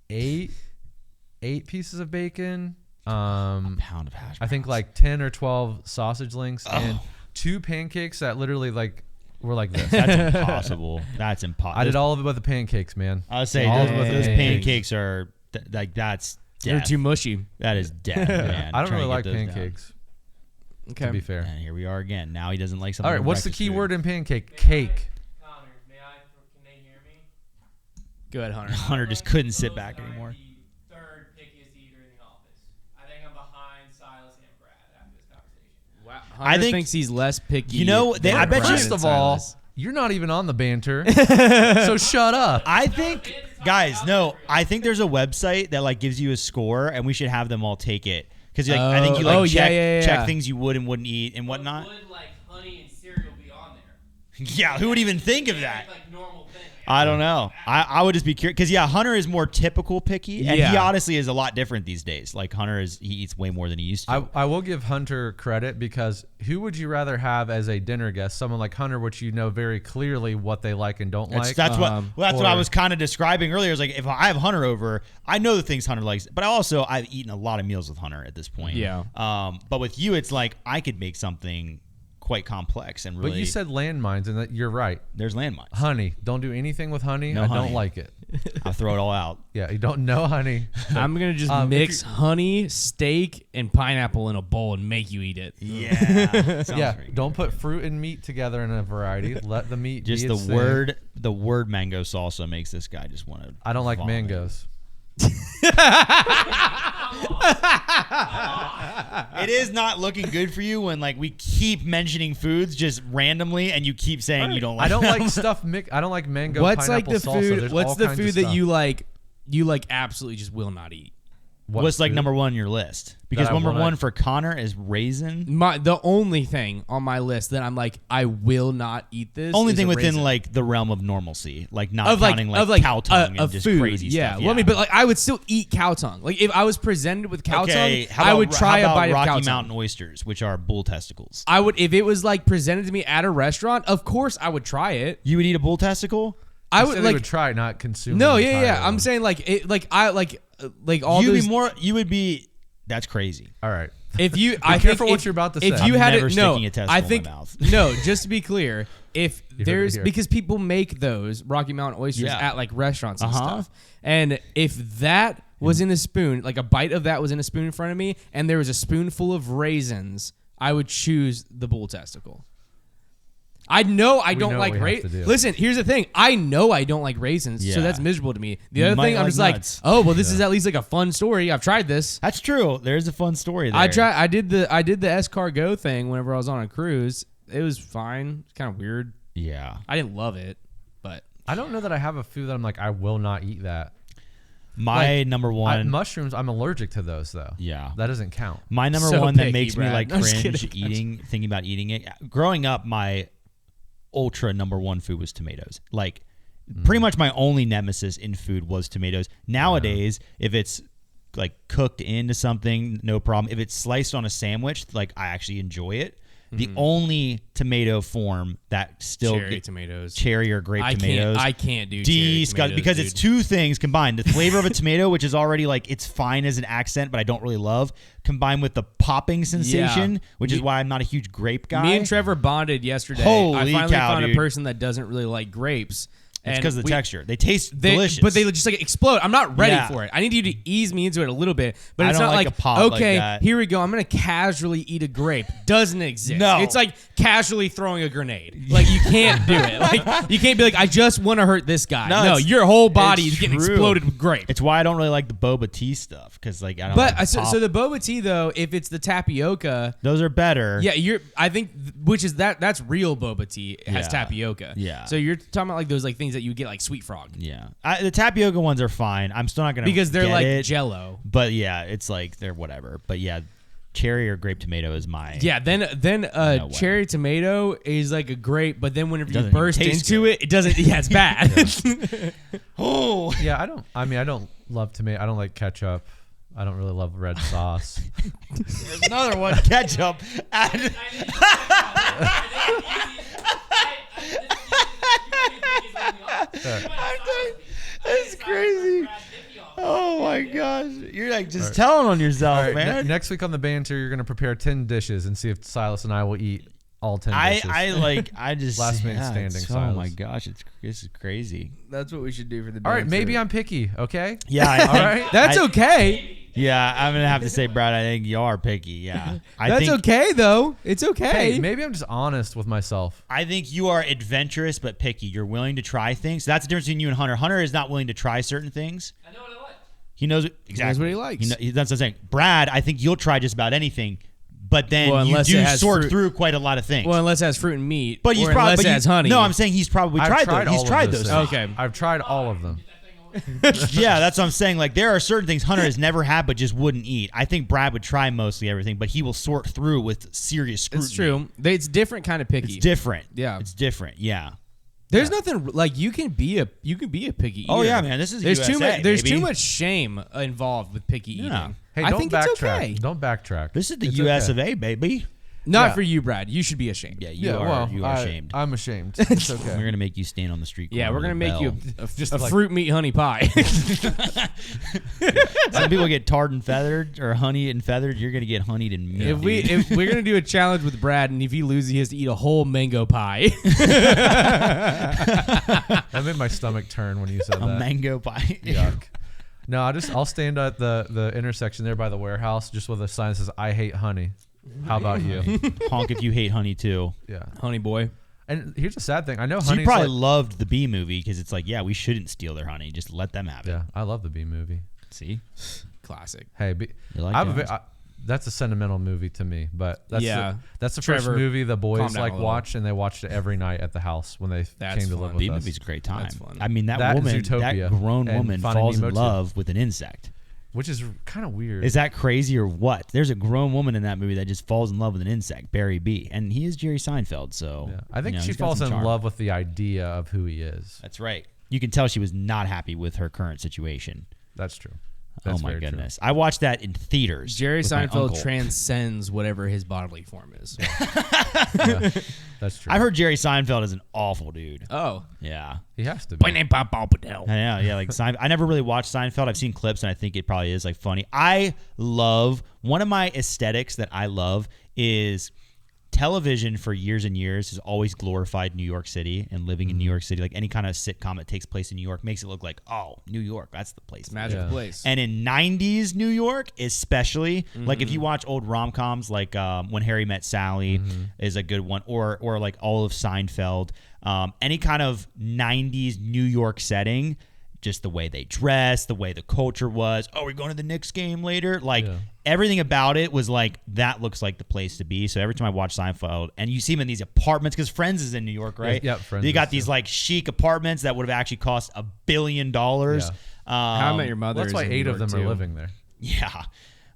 Speaker 3: 8 pieces of bacon,
Speaker 1: a pound of hash browns.
Speaker 3: I think like 10 or 12 sausage links, and 2 pancakes that literally like were like this.
Speaker 1: That's impossible. That's impossible.
Speaker 3: I did all of it with the pancakes, man.
Speaker 1: I was saying those pancakes are like that's death.
Speaker 2: They're too mushy.
Speaker 1: That is death, man.
Speaker 3: I don't really like pancakes.
Speaker 2: Okay.
Speaker 3: To be fair.
Speaker 1: And here we are again. Now he doesn't like something.
Speaker 3: All right, what's the key word in pancake?
Speaker 4: Can
Speaker 3: Cake.
Speaker 4: Connor, can they hear me?
Speaker 2: Go ahead, Hunter.
Speaker 1: Hunter just couldn't sit back anymore.
Speaker 4: The 3rd pickiest eater in the office. I think I'm behind Silas and Brad after this conversation.
Speaker 2: Wow. Hunter thinks he's less picky.
Speaker 1: You know, I bet
Speaker 3: First of all, you're not even on the banter, so shut up.
Speaker 1: I think, guys, no, I think there's a website that like gives you a score, and we should have them all take it because like, I think you like check things you would and wouldn't eat and whatnot.
Speaker 4: Would like honey and cereal be on there?
Speaker 1: Yeah, who would even think of that?
Speaker 4: Like normal thing.
Speaker 1: I don't know. I would just be curious because Hunter is more typical picky, and he honestly is a lot different these days. Like Hunter he eats way more than he used to.
Speaker 3: I will give Hunter credit because who would you rather have as a dinner guest? Someone like Hunter, which you know very clearly what they like and don't like.
Speaker 1: That's what I was kind of describing earlier. It's like if I have Hunter over, I know the things Hunter likes, but I've eaten a lot of meals with Hunter at this point.
Speaker 2: Yeah.
Speaker 1: But with you, it's like I could make something quite complex and really.
Speaker 3: But you said landmines, and that you're right.
Speaker 1: There's landmines.
Speaker 3: Honey, don't do anything with honey.
Speaker 1: No
Speaker 3: I
Speaker 1: honey.
Speaker 3: don't like it.
Speaker 1: I'll throw it all out.
Speaker 3: Yeah, you don't know honey.
Speaker 2: I'm gonna just mix honey, steak, and pineapple in a bowl and make you eat it.
Speaker 1: Yeah.
Speaker 3: Yeah. Don't put fruit and meat together in a variety. Let the meat.
Speaker 1: Just
Speaker 3: be
Speaker 1: the
Speaker 3: its
Speaker 1: word. The word mango salsa makes this guy just want to.
Speaker 3: I don't like mangoes.
Speaker 1: It is not looking good for you when like we keep mentioning foods just randomly and you keep saying you don't like.
Speaker 3: I don't like stuff I don't like mango.
Speaker 2: What's like the
Speaker 3: salsa.
Speaker 2: food?
Speaker 3: There's
Speaker 2: What's
Speaker 3: all
Speaker 2: the
Speaker 3: kinds of
Speaker 2: food that
Speaker 3: stuff.
Speaker 2: you like absolutely just will not eat?
Speaker 1: What's like
Speaker 3: food?
Speaker 1: number 1 on your list? Because number 1 for Konner is raisin.
Speaker 2: The only thing on my list that I'm like I will not eat this.
Speaker 1: Only
Speaker 2: is
Speaker 1: thing
Speaker 2: a
Speaker 1: within
Speaker 2: raisin.
Speaker 1: like the realm of normalcy, like not counting like cow tongue and just
Speaker 2: food.
Speaker 1: crazy stuff.
Speaker 2: Yeah, well, I mean, but like I would still eat cow tongue. Like if I was presented with cow tongue, I would try a bite of cow tongue.
Speaker 1: Rocky Mountain oysters, which are bull testicles.
Speaker 2: I would if it was like presented to me at a restaurant. Of course, I would try it.
Speaker 1: You would eat a bull testicle?
Speaker 2: I
Speaker 3: would would try, not consume.
Speaker 2: No, yeah. I'm saying like it, like I like all
Speaker 1: you
Speaker 2: those.
Speaker 1: You would be. That's crazy.
Speaker 3: All right.
Speaker 2: If you,
Speaker 3: I think careful what you're about to say.
Speaker 2: If you
Speaker 1: I'm
Speaker 2: had
Speaker 1: never
Speaker 2: it, no,
Speaker 1: sticking a testicle
Speaker 2: I
Speaker 1: in
Speaker 2: think
Speaker 1: my mouth.
Speaker 2: no. Just to be clear, if there's
Speaker 3: here.
Speaker 2: because people make those Rocky Mountain oysters at like restaurants and stuff, and if that was in a spoon, like a bite of that was in a spoon in front of me, and there was a spoonful of raisins, I would choose the bull testicle. I know I don't like raisins. Listen, here's the thing. I know I don't like raisins, so that's miserable to me. The other thing, I'm just like, oh, well, this is at least like a fun story. I've tried this.
Speaker 1: That's true. There's a fun story there.
Speaker 2: I did the escargot thing whenever I was on a cruise. It was fine. It's kind of weird.
Speaker 1: Yeah.
Speaker 2: I didn't love it, but
Speaker 3: I don't know that I have a food that I'm like I will not eat that.
Speaker 1: My number one.
Speaker 3: Mushrooms, I'm allergic to those though.
Speaker 1: Yeah.
Speaker 3: That doesn't count.
Speaker 1: My number
Speaker 2: So
Speaker 1: one that
Speaker 2: picky,
Speaker 1: makes me
Speaker 2: Brad.
Speaker 1: like
Speaker 2: I'm just
Speaker 1: cringe
Speaker 2: kidding.
Speaker 1: thinking about eating it. Growing up, my ultra number one food was tomatoes. Like pretty much my only nemesis in food was tomatoes. Nowadays, if it's like cooked into something, no problem. If it's sliced on a sandwich, like I actually enjoy it. The only tomato form that still
Speaker 2: Cherry tomatoes.
Speaker 1: cherry or grape tomatoes.
Speaker 2: I can't do cherry tomatoes,
Speaker 1: because
Speaker 2: dude.
Speaker 1: it's two things combined: the flavor of a tomato, which is already like it's fine as an accent, but I don't really love, combined with the popping sensation, which is why I'm not a huge grape guy.
Speaker 2: Me and Trevor bonded yesterday.
Speaker 1: Holy
Speaker 2: I finally
Speaker 1: cow,
Speaker 2: found
Speaker 1: dude.
Speaker 2: a person that doesn't really like grapes.
Speaker 1: It's because of the texture. They taste delicious,
Speaker 2: but they just like explode. I'm not ready
Speaker 1: Yeah.
Speaker 2: for it. I need you to ease me into it a little bit. But
Speaker 1: I
Speaker 2: it's
Speaker 1: don't
Speaker 2: not
Speaker 1: like a pop like
Speaker 2: okay,
Speaker 1: that.
Speaker 2: here we go. I'm gonna casually eat a grape. Doesn't exist.
Speaker 1: No.
Speaker 2: It's like casually throwing a grenade. Like you can't do it. Like you can't be like, I just want to hurt this guy. No, your whole body is getting
Speaker 1: true.
Speaker 2: exploded with grape.
Speaker 1: It's why I don't really like the boba tea stuff because like I don't.
Speaker 2: But
Speaker 1: like
Speaker 2: so the boba tea though, if it's the tapioca,
Speaker 1: those are better.
Speaker 2: yeah, I think which is that's real boba tea. It has
Speaker 1: Yeah.
Speaker 2: tapioca.
Speaker 1: Yeah.
Speaker 2: So you're talking about like those like things that you get like sweet frog.
Speaker 1: Yeah. The tapioca ones are fine. I'm still not gonna
Speaker 2: Because they're
Speaker 1: get
Speaker 2: like
Speaker 1: it,
Speaker 2: Jello.
Speaker 1: But yeah, it's like they're whatever. But yeah, cherry or grape tomato is my.
Speaker 2: Yeah, then
Speaker 1: way.
Speaker 2: cherry tomato is like a grape, but then whenever you
Speaker 1: Doesn't even
Speaker 2: burst
Speaker 1: taste
Speaker 2: into
Speaker 1: good.
Speaker 2: it doesn't. Yeah, it's bad.
Speaker 1: Oh.
Speaker 3: Yeah, I don't love tomato. I don't like ketchup. I don't really love red sauce.
Speaker 1: There's another one. Ketchup. That's crazy. Oh my gosh. You're like just telling on yourself,
Speaker 3: All right,
Speaker 1: man.
Speaker 3: next week on the banter, you're gonna prepare 10 dishes and see if Silas and I will eat all 10 dishes.
Speaker 1: I just
Speaker 3: Last man standing,
Speaker 1: Oh
Speaker 3: Silas.
Speaker 1: my gosh, this is crazy.
Speaker 2: That's what we should do for the.
Speaker 3: All right, maybe I'm picky. Okay.
Speaker 1: Yeah, I think,
Speaker 3: All right.
Speaker 2: That's okay.
Speaker 1: Yeah, I'm gonna have to say, Brad. I think you are picky. Yeah,
Speaker 2: That's okay though. It's okay.
Speaker 3: Hey, maybe I'm just honest with myself.
Speaker 1: I think you are adventurous but picky. You're willing to try things. So that's the difference between you and Hunter. Hunter is not willing to try certain things.
Speaker 4: I know what I like.
Speaker 1: He knows exactly
Speaker 2: what he likes.
Speaker 1: That's what I'm saying. Brad, I think you'll try just about anything, but then
Speaker 2: Well,
Speaker 1: you
Speaker 2: unless
Speaker 1: do
Speaker 2: it has
Speaker 1: sort
Speaker 2: fruit.
Speaker 1: through quite a lot of things.
Speaker 2: Well, unless it has fruit and meat,
Speaker 1: but he's
Speaker 2: or
Speaker 1: probably
Speaker 2: unless it has honey.
Speaker 1: No, I'm saying he's probably tried those. He's
Speaker 3: all of
Speaker 1: tried
Speaker 3: those
Speaker 1: those.
Speaker 3: things.
Speaker 2: Okay.
Speaker 3: I've tried all of them.
Speaker 1: Yeah, that's what I'm saying. Like there are certain things Hunter has never had but just wouldn't eat. I think Brad would try mostly everything, but he will sort through with serious scrutiny.
Speaker 2: It's true. It's different kind of picky.
Speaker 1: It's different.
Speaker 2: Yeah.
Speaker 1: It's different. Yeah.
Speaker 2: There's nothing like you can be a picky eater.
Speaker 1: Oh yeah, man. This is
Speaker 2: There's too much. There's
Speaker 1: baby.
Speaker 2: too much shame involved with picky
Speaker 1: Yeah.
Speaker 2: eating.
Speaker 3: Hey,
Speaker 2: I
Speaker 3: don't
Speaker 2: think
Speaker 3: backtrack.
Speaker 2: it's okay.
Speaker 3: Don't backtrack.
Speaker 1: This is the
Speaker 3: It's
Speaker 1: U.S.
Speaker 3: okay.
Speaker 1: of A, baby.
Speaker 2: Not
Speaker 3: Yeah.
Speaker 2: for you, Brad. You should be ashamed.
Speaker 1: Yeah, you are ashamed.
Speaker 3: I'm ashamed. It's okay.
Speaker 1: We're gonna make you stand on the street.
Speaker 2: Yeah,
Speaker 1: corner
Speaker 2: we're gonna
Speaker 1: with
Speaker 2: make you
Speaker 1: bell.
Speaker 2: a fruit meat honey pie.
Speaker 1: Some people get tarred and feathered or honey and feathered. You're gonna get honeyed and meat.
Speaker 2: if we're gonna do a challenge with Brad, and if he loses, he has to eat a whole mango pie.
Speaker 3: That made my stomach turn when you said
Speaker 1: a
Speaker 3: that.
Speaker 1: mango pie.
Speaker 3: Yuck. No, I'll stand at the intersection there by the warehouse just with a sign that says "I hate honey." How about you?
Speaker 1: Honk if you hate honey too.
Speaker 3: Yeah.
Speaker 2: Honey boy.
Speaker 3: And here's the sad thing. I know
Speaker 1: So
Speaker 3: honey.
Speaker 1: you probably loved the Bee movie because it's like, yeah, we shouldn't steal their honey. Just let them have it.
Speaker 3: Yeah, I love the Bee movie.
Speaker 1: See,
Speaker 2: Classic.
Speaker 3: Hey,
Speaker 1: You like that?
Speaker 3: that's a sentimental movie to me, but that's
Speaker 2: Yeah.
Speaker 3: that's the
Speaker 2: Trevor,
Speaker 3: first movie the
Speaker 2: calm
Speaker 3: boys
Speaker 2: down a
Speaker 3: like
Speaker 2: little.
Speaker 3: watched, and they watched it every night at the house when they
Speaker 2: That's
Speaker 3: came to
Speaker 2: fun.
Speaker 3: live with
Speaker 1: Bee
Speaker 3: us.
Speaker 1: movie's a great time.
Speaker 2: That's fun.
Speaker 1: I mean, that
Speaker 3: That and
Speaker 1: woman,
Speaker 3: Zootopia
Speaker 1: that grown
Speaker 3: and
Speaker 1: woman
Speaker 3: Finding
Speaker 1: falls
Speaker 3: Nemo
Speaker 1: in
Speaker 3: too.
Speaker 1: love with an insect.
Speaker 3: Which is kind of weird.
Speaker 1: Is that crazy or what? There's a grown woman in that movie that just falls in love with an insect, Barry B, and he is Jerry Seinfeld. So
Speaker 3: Yeah. I think
Speaker 1: you know,
Speaker 3: she
Speaker 1: he's got
Speaker 3: falls
Speaker 1: some
Speaker 3: in
Speaker 1: charm.
Speaker 3: love with the idea of who he is.
Speaker 1: That's right. You can tell she was not happy with her current situation.
Speaker 3: That's true. That's
Speaker 1: oh my
Speaker 3: very true.
Speaker 1: goodness! I watched that in theaters.
Speaker 2: Jerry
Speaker 1: with my
Speaker 2: Seinfeld
Speaker 1: uncle.
Speaker 2: transcends whatever his bodily form is.
Speaker 3: Yeah, that's true.
Speaker 1: I've heard Jerry Seinfeld is an awful dude.
Speaker 2: Oh.
Speaker 1: Yeah.
Speaker 3: he has to be.
Speaker 1: I know, yeah. Like I never really watched Seinfeld. I've seen clips, and I think it probably is like funny. I love one of my aesthetics that I love is television. For years and years has always glorified New York City and living in New York City. Like any kind of sitcom that takes place in New York makes it look like, oh, New York, that's the place.
Speaker 2: Magical
Speaker 3: Yeah.
Speaker 2: place.
Speaker 1: And in 90s New York, especially, like if you watch old rom-coms like When Harry Met Sally is a good one, or like all of Seinfeld, any kind of 90s New York setting just the way they dressed, the way the culture was. Oh, we're going to the Knicks game later. Like everything about it was like, that looks like the place to be. So every time I watch Seinfeld, and you see them in these apartments, because Friends is in New York, right?
Speaker 3: Yeah, Friends.
Speaker 1: They got these like chic apartments that would have actually cost $1 billion. Yeah.
Speaker 2: How I Met Your Mother.
Speaker 3: Well, that's why 8 of them are living there.
Speaker 1: Yeah.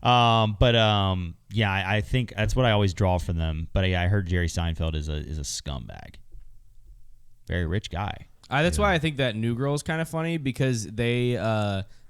Speaker 1: I think that's what I always draw from them. But I heard Jerry Seinfeld is a scumbag. Very rich guy.
Speaker 2: That's why I think that New Girl is kind of funny, because they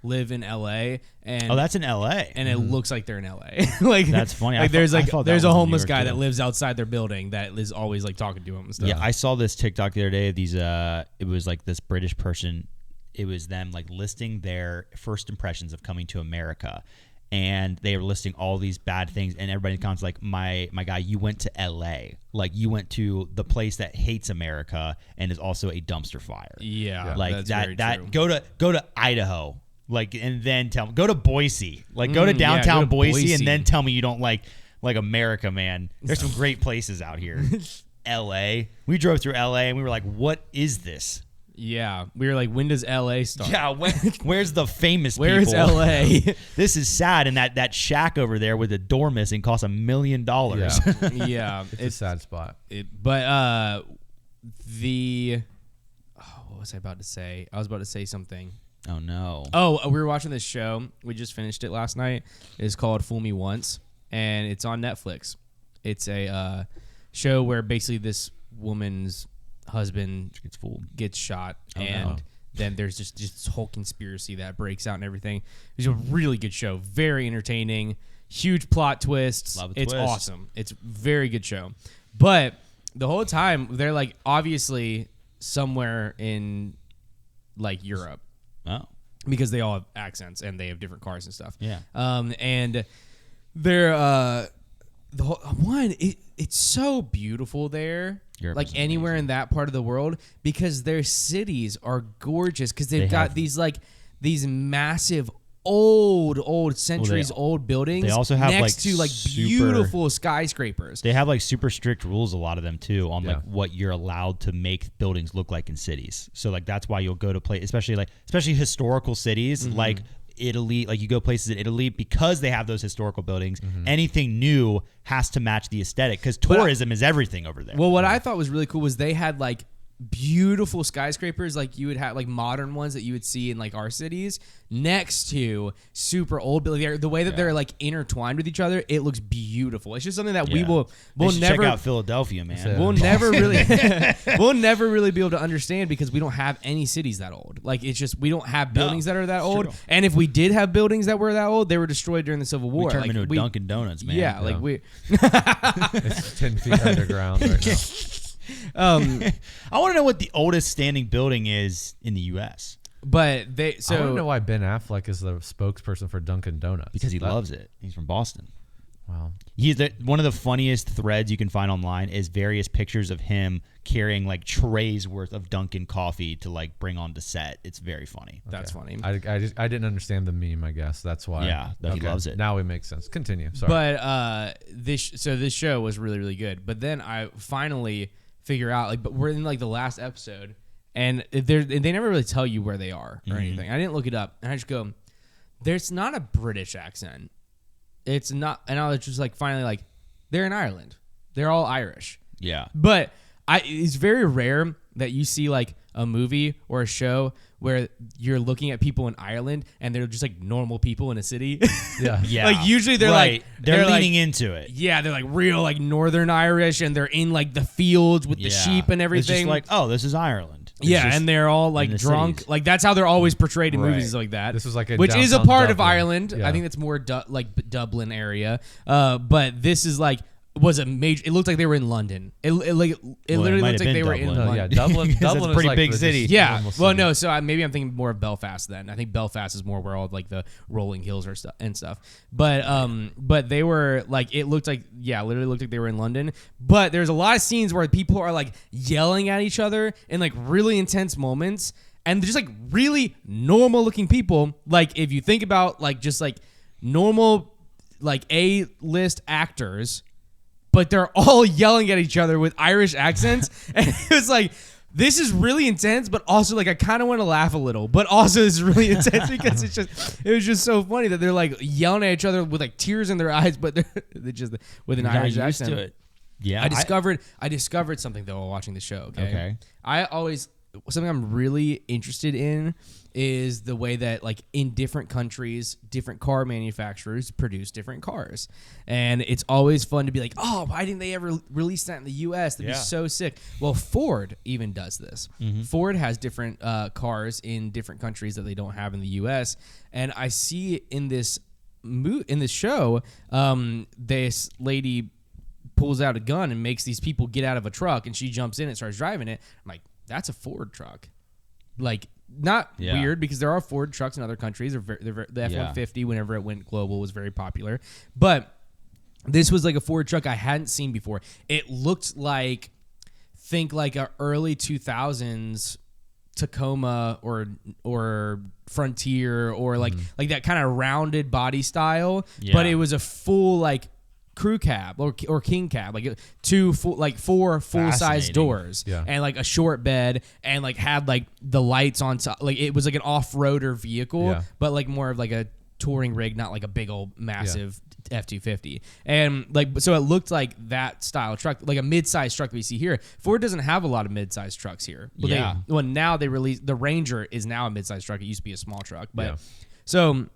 Speaker 2: live in L.A. and
Speaker 1: that's in L.A.
Speaker 2: and it looks like they're in L.A. Like
Speaker 1: that's funny.
Speaker 2: Like there's a homeless guy that lives outside their building that is always like talking to him and stuff.
Speaker 1: Yeah, I saw this TikTok the other day. It was like this British person. It was them like listing their first impressions of coming to America. And they were listing all these bad things, and everybody in the comments like, my guy, you went to L.A. Like, you went to the place that hates America and is also a dumpster fire.
Speaker 2: Yeah,
Speaker 1: like
Speaker 2: that's
Speaker 1: that. Go to Idaho, like, and then go to Boise, like go to downtown Boise, and then tell me you don't like America, man. There's some great places out here. L.A. We drove through L.A. and we were like, what is this?
Speaker 2: Yeah, we were like, when does LA start?
Speaker 1: Yeah, where's the famous people?
Speaker 2: Where's LA?
Speaker 1: This is sad, and that shack over there with the door missing costs $1 million.
Speaker 2: Yeah,
Speaker 3: it's a sad spot.
Speaker 2: What was I about to say? I was about to say something.
Speaker 1: Oh no.
Speaker 2: Oh, we were watching this show. We just finished it last night. It's called Fool Me Once, and it's on Netflix. It's a show where basically this woman's husband gets shot, then there's just this whole conspiracy that breaks out and everything. It's a really good show, very entertaining, huge plot twists. It's awesome. It's a very good show. But the whole time they're like obviously somewhere in like Europe.
Speaker 1: Oh.
Speaker 2: Because they all have accents and they have different cars and stuff.
Speaker 1: Yeah.
Speaker 2: And they're the whole one, it's so beautiful there. Europe like anywhere in that part of the world, because their cities are gorgeous, because they've got these massive old centuries old buildings.
Speaker 1: They also have
Speaker 2: next to like beautiful skyscrapers.
Speaker 1: They have like super strict rules, a lot of them too, on like what you're allowed to make buildings look like in cities. So like that's why you'll go to especially historical cities like Italy, like you go places in Italy, because they have those historical buildings, anything new has to match the aesthetic, because tourism is everything over there.
Speaker 2: Well, what I thought was really cool was they had like beautiful skyscrapers, like you would have like modern ones that you would see in like our cities, next to super old buildings. The way that they're like intertwined with each other, it looks beautiful. It's just something that we'll never
Speaker 1: check out Philadelphia, man.
Speaker 2: We'll never really be able to understand, because we don't have any cities that old. Like it's just we don't have buildings that are that old. True. And if we did have buildings that were that old, they were destroyed during the Civil War.
Speaker 1: We turned into a Dunkin' Donuts, man.
Speaker 2: Yeah, like we.
Speaker 3: It's 10 feet underground right now.
Speaker 1: I want to know what the oldest standing building is in the U.S.
Speaker 2: But
Speaker 3: I don't know why Ben Affleck is the spokesperson for Dunkin' Donuts.
Speaker 1: Because he loves it. He's from Boston.
Speaker 3: Wow.
Speaker 1: One of the funniest threads you can find online is various pictures of him carrying like trays worth of Dunkin' coffee to like bring onto set. It's very funny.
Speaker 2: That's funny.
Speaker 3: I didn't understand the meme, I guess. That's why.
Speaker 1: Yeah, he loves it.
Speaker 3: Now it makes sense. Continue. Sorry.
Speaker 2: But this show was really, really good. But then I finally figure out, like, but we're in like the last episode, and they never really tell you where they are or anything. I didn't look it up, and I just go, there's not a British accent. It's not, and I was just like, finally, like, they're in Ireland. They're all Irish.
Speaker 1: Yeah.
Speaker 2: But it's very rare that you see like a movie or a show where you're looking at people in Ireland and they're just like normal people in a city.
Speaker 1: Yeah.
Speaker 2: Like usually they're like
Speaker 1: they're leaning into it.
Speaker 2: Yeah, they're like real like Northern Irish, and they're in like the fields with the sheep and everything.
Speaker 1: It's just like, oh, this is Ireland.
Speaker 2: And they're all like drunk. Like that's how they're always portrayed in movies like that.
Speaker 3: This was like
Speaker 2: which is a part of Ireland.
Speaker 3: Yeah.
Speaker 2: I think that's more like Dublin area. But this is like was a major. It looked like they were in London. It literally looked like they were in London.
Speaker 3: Yeah, Dublin
Speaker 1: is a pretty big city.
Speaker 2: Yeah. Well, no. So maybe I'm thinking more of Belfast then. I think Belfast is more where all like the rolling hills are and stuff. But they were like, it looked like, literally looked like they were in London. But there's a lot of scenes where people are like yelling at each other in like really intense moments, and they're just like really normal looking people. Like if you think about like just like normal like A-list actors. But they're all yelling at each other with Irish accents. And it was like, this is really intense, but also like I kind of want to laugh a little, but also it's really intense because it was just so funny that they're like yelling at each other with like tears in their eyes, but they're just with an Irish accent. To it.
Speaker 1: Yeah,
Speaker 2: I discovered something though while watching the show. Okay. Something I'm really interested in is the way that like in different countries, different car manufacturers produce different cars. And it's always fun to be like, oh, why didn't they ever release that in the US? That'd be so sick. Well, Ford even does this. Mm-hmm. Ford has different cars in different countries that they don't have in the US. And I see in this show, this lady pulls out a gun and makes these people get out of a truck, and she jumps in and starts driving it. I'm like, that's a Ford truck. Like, not weird because there are Ford trucks in other countries. The F-150, whenever it went global, was very popular. But this was like a Ford truck I hadn't seen before. It looked like, think like a early 2000s Tacoma or Frontier or like that kind of rounded body style. Yeah. But it was a full like crew cab or king cab, like four full-size doors and like a short bed and like had like the lights on top. Like it was like an off-roader vehicle, but like more of like a touring rig, not like a big old massive F-250. And like, so it looked like that style truck, like a mid-sized truck we see here. Ford doesn't have a lot of mid-sized trucks here. Well, now they released the Ranger is now a mid-sized truck. It used to be a small truck, but so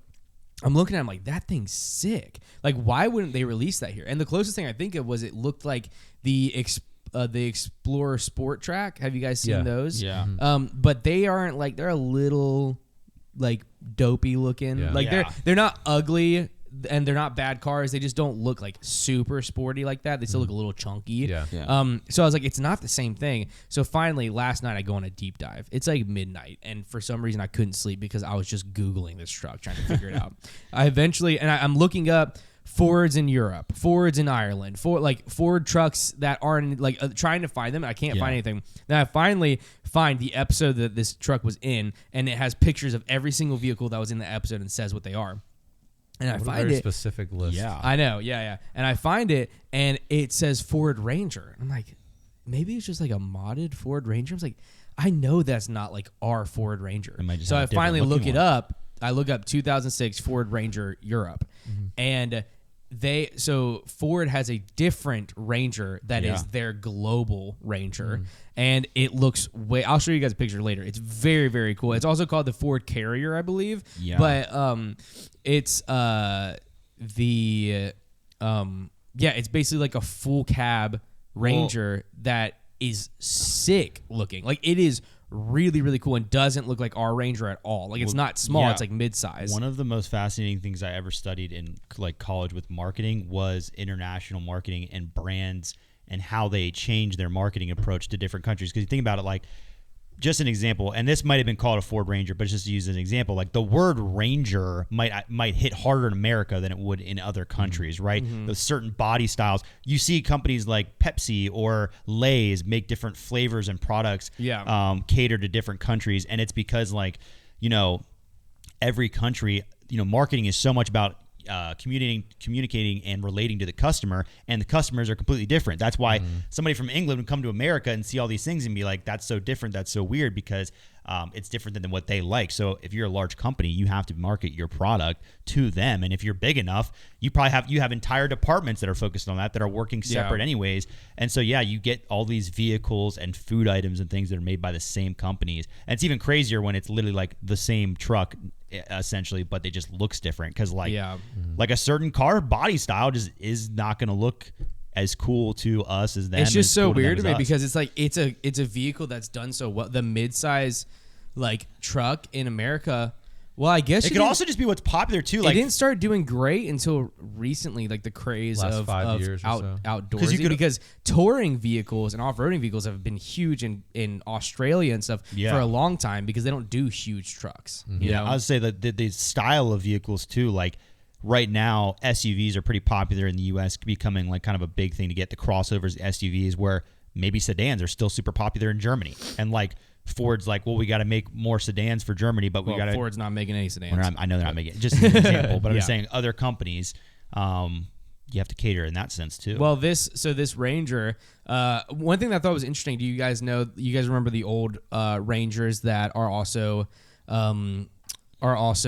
Speaker 2: I'm looking at it, I'm like, that thing's sick. Like, why wouldn't they release that here? And the closest thing I think of was it looked like the Explorer Sport Track. Have you guys seen those? Yeah. But they aren't like, they're a little like dopey looking. Yeah. Like they're not ugly and they're not bad cars. They just don't look like super sporty like that. They still look a little chunky. Yeah. So I was like, it's not the same thing. So finally, last night I go on a deep dive. It's like midnight, and for some reason I couldn't sleep because I was just Googling this truck trying to figure it out. I'm looking up Fords in Europe, Fords in Ireland, Ford trucks that aren't like trying to find them. I can't find anything. Then I finally find the episode that this truck was in, and it has pictures of every single vehicle that was in the episode and says what they are. And I find it
Speaker 3: specific list.
Speaker 2: Yeah, I know. Yeah. And I find it, and it says Ford Ranger. I'm like, maybe it's just like a modded Ford Ranger. I was like, I know that's not like our Ford Ranger. So I finally look it up. I look up 2006 Ford Ranger Europe, and Ford has a different Ranger that is their global Ranger, and it looks I'll show you guys a picture later. It's very, very cool. It's also called the Ford Carrier, I believe. Yeah. But it's it's basically like a full cab Ranger that is sick looking. Like it is really, really cool and doesn't look like our Ranger at all. Like it's not small, it's like mid-size.
Speaker 1: One of the most fascinating things I ever studied in like college with marketing was international marketing and brands and how they change their marketing approach to different countries. Because you think about it, like just an example, and this might have been called a Ford Ranger, but just to use an example, like the word Ranger might hit harder in America than it would in other countries, right? Those certain body styles. You see companies like Pepsi or Lay's make different flavors and products cater to different countries, and it's because like, every country, marketing is so much about communicating and relating to the customer, and the customers are completely different. That's why somebody from England would come to America and see all these things and be like, that's so different, that's so weird, because it's different than what they like. So if you're a large company, you have to market your product to them, and if you're big enough, you have entire departments that are focused on that are working separate anyways. And so you get all these vehicles and food items and things that are made by the same companies, and it's even crazier when it's literally like the same truck essentially, but they just looks different because like a certain car body style just is not going to look as cool to us as them.
Speaker 2: It's just so weird to me because it's like it's a vehicle that's done so well. The midsize like truck in America. Well, I guess
Speaker 1: it could also just be what's popular too. Like,
Speaker 2: it didn't start doing great until recently, like the craze of outdoorsy. Because touring vehicles and off-roading vehicles have been huge in Australia and stuff for a long time because they don't do huge trucks. You know?
Speaker 1: I would say that the style of vehicles too, like right now, SUVs are pretty popular in the U.S., becoming like kind of a big thing to get the crossovers, SUVs, where maybe sedans are still super popular in Germany. And like Ford's like, well, we got to make more sedans for Germany, but we got to.
Speaker 2: Ford's not making any sedans.
Speaker 1: I know they're not making it. Just an example, but I'm just saying other companies, you have to cater in that sense too.
Speaker 2: Well, this Ranger, one thing that I thought was interesting. Do you guys remember the old Rangers that are also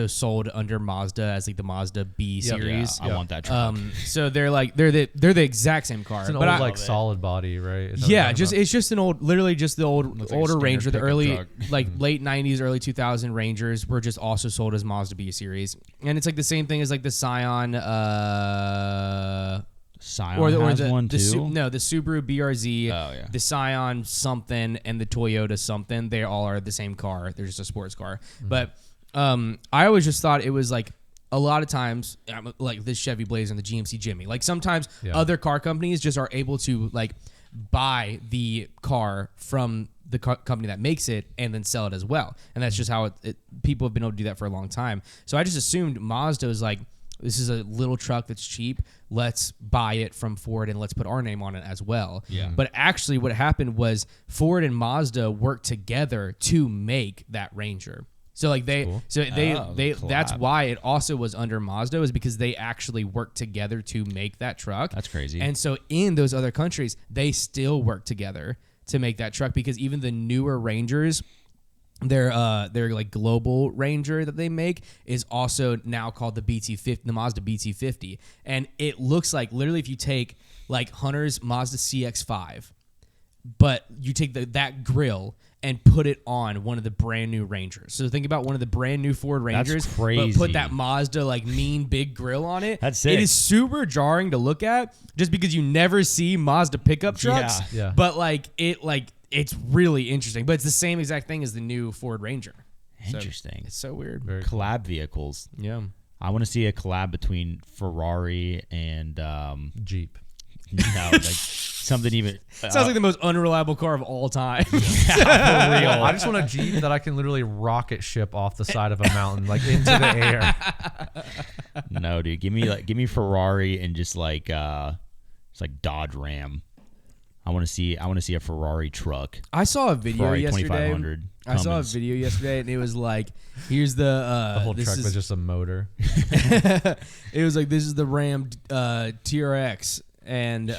Speaker 2: sold under Mazda as like the Mazda B series?
Speaker 1: I want that truck.
Speaker 2: So they're the exact same car.
Speaker 3: It's an old solid body, right?
Speaker 2: It's just an old, literally just the older Ranger. The early
Speaker 1: truck.
Speaker 2: late 90s, early 2000 Rangers were just also sold as Mazda B series, and it's like the same thing as like the Scion.
Speaker 1: Scion has one too.
Speaker 2: The Subaru BRZ,
Speaker 1: the
Speaker 2: Scion something, and the Toyota something. They all are the same car. They're just a sports car. Mm-hmm. But I always just thought it was like a lot of times, like this Chevy Blazer and the GMC Jimmy. Like sometimes other car companies just are able to like buy the car from the company that makes it and then sell it as well. And that's just how people have been able to do that for a long time. So I just assumed Mazda was like, this is a little truck that's cheap. Let's buy it from Ford and let's put our name on it as well.
Speaker 1: Yeah.
Speaker 2: But actually what happened was Ford and Mazda worked together to make that Ranger. So like they that's why it also was under Mazda, is because they actually worked together to make that truck.
Speaker 1: That's crazy.
Speaker 2: And so in those other countries, they still work together to make that truck, because even the newer Rangers, their like global Ranger that they make is also now called the BT50, the Mazda BT50, and it looks like literally if you take like Hunter's Mazda CX-5, but you take that grill and put it on one of the brand new Rangers. So think about one of the brand new Ford Rangers,
Speaker 1: that's crazy.
Speaker 2: But put that Mazda like mean big grill on it.
Speaker 1: That's sick.
Speaker 2: It is super jarring to look at, just because you never see Mazda pickup trucks.
Speaker 3: Yeah.
Speaker 2: But it's really interesting. But it's the same exact thing as the new Ford Ranger.
Speaker 1: Interesting.
Speaker 2: So it's so weird.
Speaker 1: Collab vehicles.
Speaker 2: Yeah.
Speaker 1: I want to see a collab between Ferrari and
Speaker 3: Jeep.
Speaker 1: No, like something even.
Speaker 2: Sounds like the most unreliable car of all time.
Speaker 3: For real. I just want a Jeep that I can literally rocket ship off the side of a mountain, like into the air.
Speaker 1: No, dude, give me Ferrari and just like it's like Dodge Ram. I want to see a Ferrari truck.
Speaker 2: I saw a video
Speaker 1: Ferrari
Speaker 2: yesterday.
Speaker 1: 2500
Speaker 2: I saw a video yesterday, and it was like, here's the
Speaker 3: whole truck was just a motor.
Speaker 2: It was like, this is the Ram TRX, and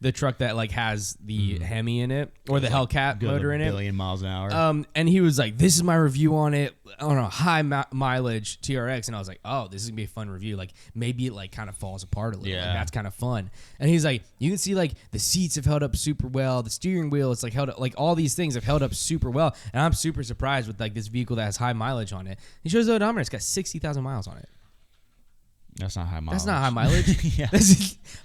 Speaker 2: the truck that like has the Hemi in it, or the Hellcat motor in it,
Speaker 1: 1 billion miles an hour.
Speaker 2: And he was like, this is my review on it, on a high mileage TRX, and I was like, oh, this is gonna be a fun review. Like maybe it like kind of falls apart a little.
Speaker 1: Yeah.
Speaker 2: Like, that's kind of fun. And he's like, you can see like the seats have held up super well, the steering wheel, it's like held up, like all these things have held up super well, and I'm super surprised with like this vehicle that has high mileage on it. He shows the odometer, it's got 60,000 miles on it.
Speaker 1: That's not high mileage.
Speaker 2: That's not high mileage.
Speaker 1: Yeah.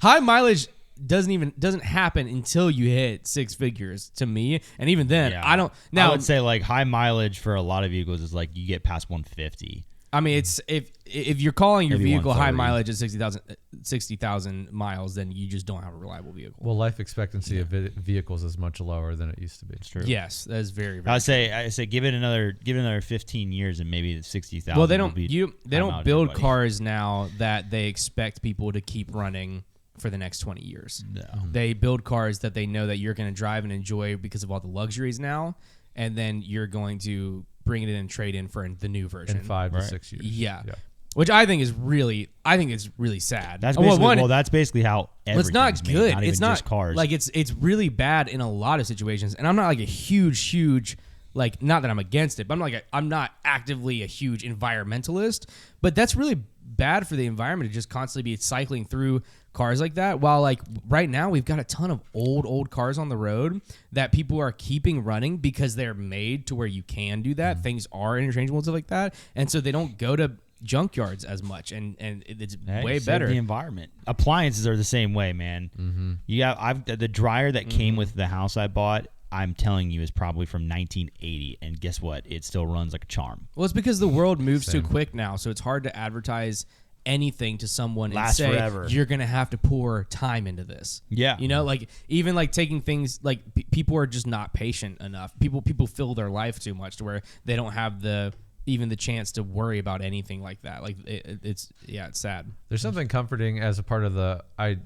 Speaker 2: High mileage doesn't happen until you hit six figures, to me, and even then,
Speaker 1: Yeah.
Speaker 2: I don't. Now
Speaker 1: I would say like high mileage for a lot of vehicles is like you get past 150.
Speaker 2: I mean, it's if you're calling your
Speaker 1: Maybe
Speaker 2: vehicle high
Speaker 1: 130.
Speaker 2: mileage at 60,000 miles, then you just don't have a reliable vehicle.
Speaker 3: Well, life expectancy of vehicles is much lower than it used to be.
Speaker 1: It's true.
Speaker 2: Yes, that is very, very
Speaker 1: I say give it another 15 years and maybe 60,000.
Speaker 2: well, they don't build
Speaker 1: everybody.
Speaker 2: cars now that they expect people to keep running for the next 20 years.
Speaker 1: No.
Speaker 2: They build cars that they know that you're going to drive and enjoy because of all the luxuries now, and then you're going to bring it in and trade in for the new version
Speaker 3: In 5 to 6 years.
Speaker 2: Yeah. Which I think is really sad.
Speaker 1: That's basically, that's basically how everything's
Speaker 2: it's not
Speaker 1: made,
Speaker 2: good.
Speaker 1: not even
Speaker 2: It's not
Speaker 1: just cars.
Speaker 2: like it's really bad in a lot of situations. And I'm not like a huge like, not that I'm against it, but I'm not actively a huge environmentalist. But that's really bad for the environment to just constantly be cycling through cars like that. While like right now we've got a ton of old cars on the road that people are keeping running because they're made to where you can do that. Things are interchangeable and stuff like that, and so they don't go to junkyards as much, and it's way
Speaker 1: save
Speaker 2: better.
Speaker 1: the environment. Appliances are the same way, man. Mm-hmm. The dryer that came with the house I bought, I'm telling you, is probably from 1980, and guess what? It still runs like a charm.
Speaker 2: Well, it's because the world moves too quick now, so it's hard to advertise anything to someone and
Speaker 1: Lasts
Speaker 2: say
Speaker 1: forever.
Speaker 2: You're gonna have to pour time into this.
Speaker 1: Yeah,
Speaker 2: you know, like even like taking things like people are just not patient enough. People fill their life too much to where they don't have even the chance to worry about anything like that. Like it's sad.
Speaker 3: There's something comforting as a part of I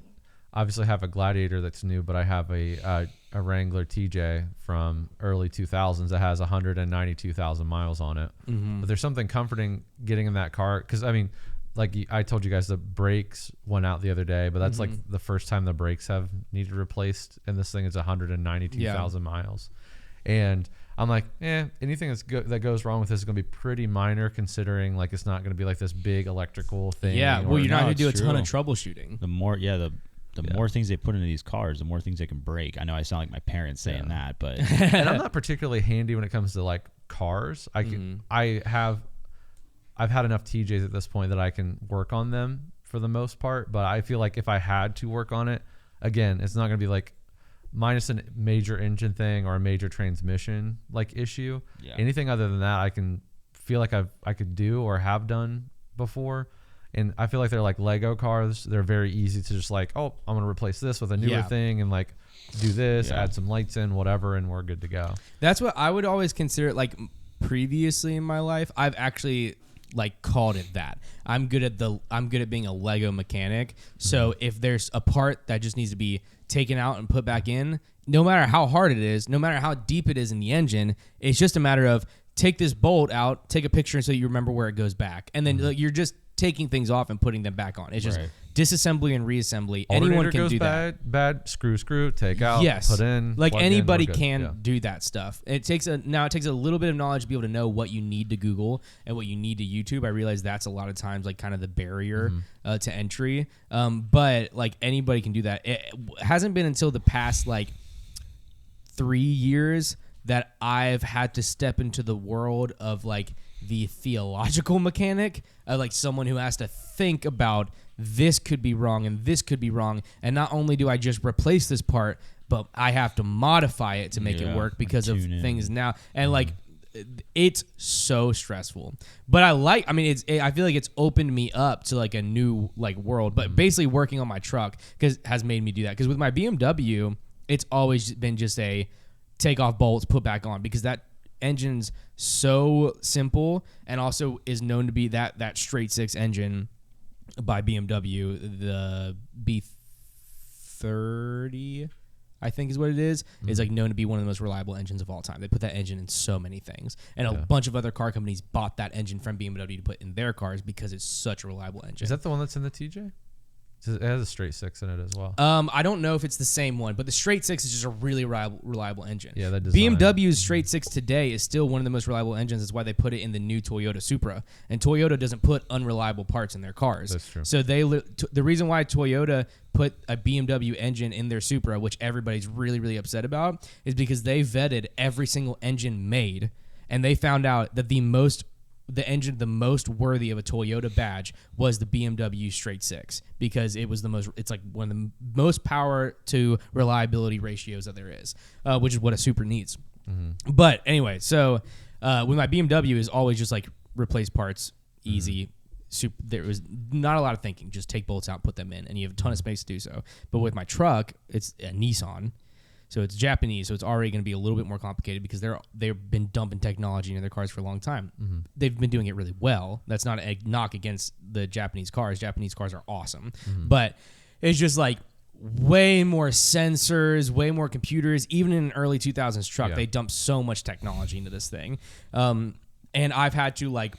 Speaker 3: obviously have a Gladiator that's new, but I have a Wrangler TJ from early 2000s that has 192,000 miles on it. Mm-hmm. But there's something comforting getting in that car, because I mean, like I told you guys, the brakes went out the other day, but that's like the first time the brakes have needed replaced, and this thing is 192,000 miles. And I'm like, anything that goes wrong with this is going to be pretty minor, considering like it's not going to be like this big electrical thing.
Speaker 2: Yeah, well, you're not going to do a ton of troubleshooting.
Speaker 1: The more things they put into these cars, the more things they can break. I know I sound like my parents saying that, but
Speaker 3: and I'm not particularly handy when it comes to like cars. I've had enough TJs at this point that I can work on them for the most part, but I feel like if I had to work on it, again, it's not going to be like minus a major engine thing or a major transmission like issue. Yeah. Anything other than that, I can feel like I could do or have done before. And I feel like they're like Lego cars. They're very easy to just like, I'm going to replace this with a newer thing and like do this, add some lights in, whatever, and we're good to go.
Speaker 2: That's what I would always consider. Like previously in my life, I've actually like called it that. I'm good at being a Lego mechanic. So if there's a part that just needs to be taken out and put back in, no matter how hard it is, no matter how deep it is in the engine, it's just a matter of take this bolt out, take a picture so you remember where it goes back. And then you're just taking things off and putting them back on. It's just disassembly and reassembly. Anyone can do that.
Speaker 3: Bad, screw, take out, put in.
Speaker 2: Like anybody can do that stuff. It takes a little bit of knowledge to be able to know what you need to Google and what you need to YouTube. I realize that's a lot of times like kind of the barrier to entry. But like anybody can do that. It hasn't been until the past like 3 years that I've had to step into the world of like the theological mechanic, like someone who has to think about this could be wrong and this could be wrong. And not only do I just replace this part, but I have to modify it to make it work because of things now. And like, it's so stressful, but I feel like it's opened me up to like a new like world, but basically working on my truck has made me do that. Cause with my BMW, it's always been just a take off bolts, put back on, because that engine's so simple and also is known to be that straight six engine by BMW, the B30, I think is what it is like known to be one of the most reliable engines of all time. They put that engine in so many things, and a bunch of other car companies bought that engine from BMW to put in their cars because it's such a reliable engine.
Speaker 3: Is that the one that's in the TJ? It has a straight six in it as well.
Speaker 2: I don't know if it's the same one, but the straight six is just a really reliable engine.
Speaker 3: Yeah, that design.
Speaker 2: BMW's straight six today is still one of the most reliable engines. That's why they put it in the new Toyota Supra. And Toyota doesn't put unreliable parts in their cars.
Speaker 3: That's true.
Speaker 2: So the reason why Toyota put a BMW engine in their Supra, which everybody's really, really upset about, is because they vetted every single engine made, and they found out that the most worthy of a Toyota badge was the BMW straight six, because it's like one of the most power to reliability ratios that there is, which is what a Supra needs. But anyway, so with my BMW is always just like replace parts, easy. There was not a lot of thinking, just take bolts out, put them in, and you have a ton of space to do so. But with my truck, it's a Nissan. So it's Japanese, so it's already going to be a little bit more complicated because they've been dumping technology into their cars for a long time. They've been doing it really well. That's not a knock against the Japanese cars. Japanese cars are awesome. But it's just like way more sensors, way more computers. Even in an early 2000s truck, they dumped so much technology into this thing. And I've had to like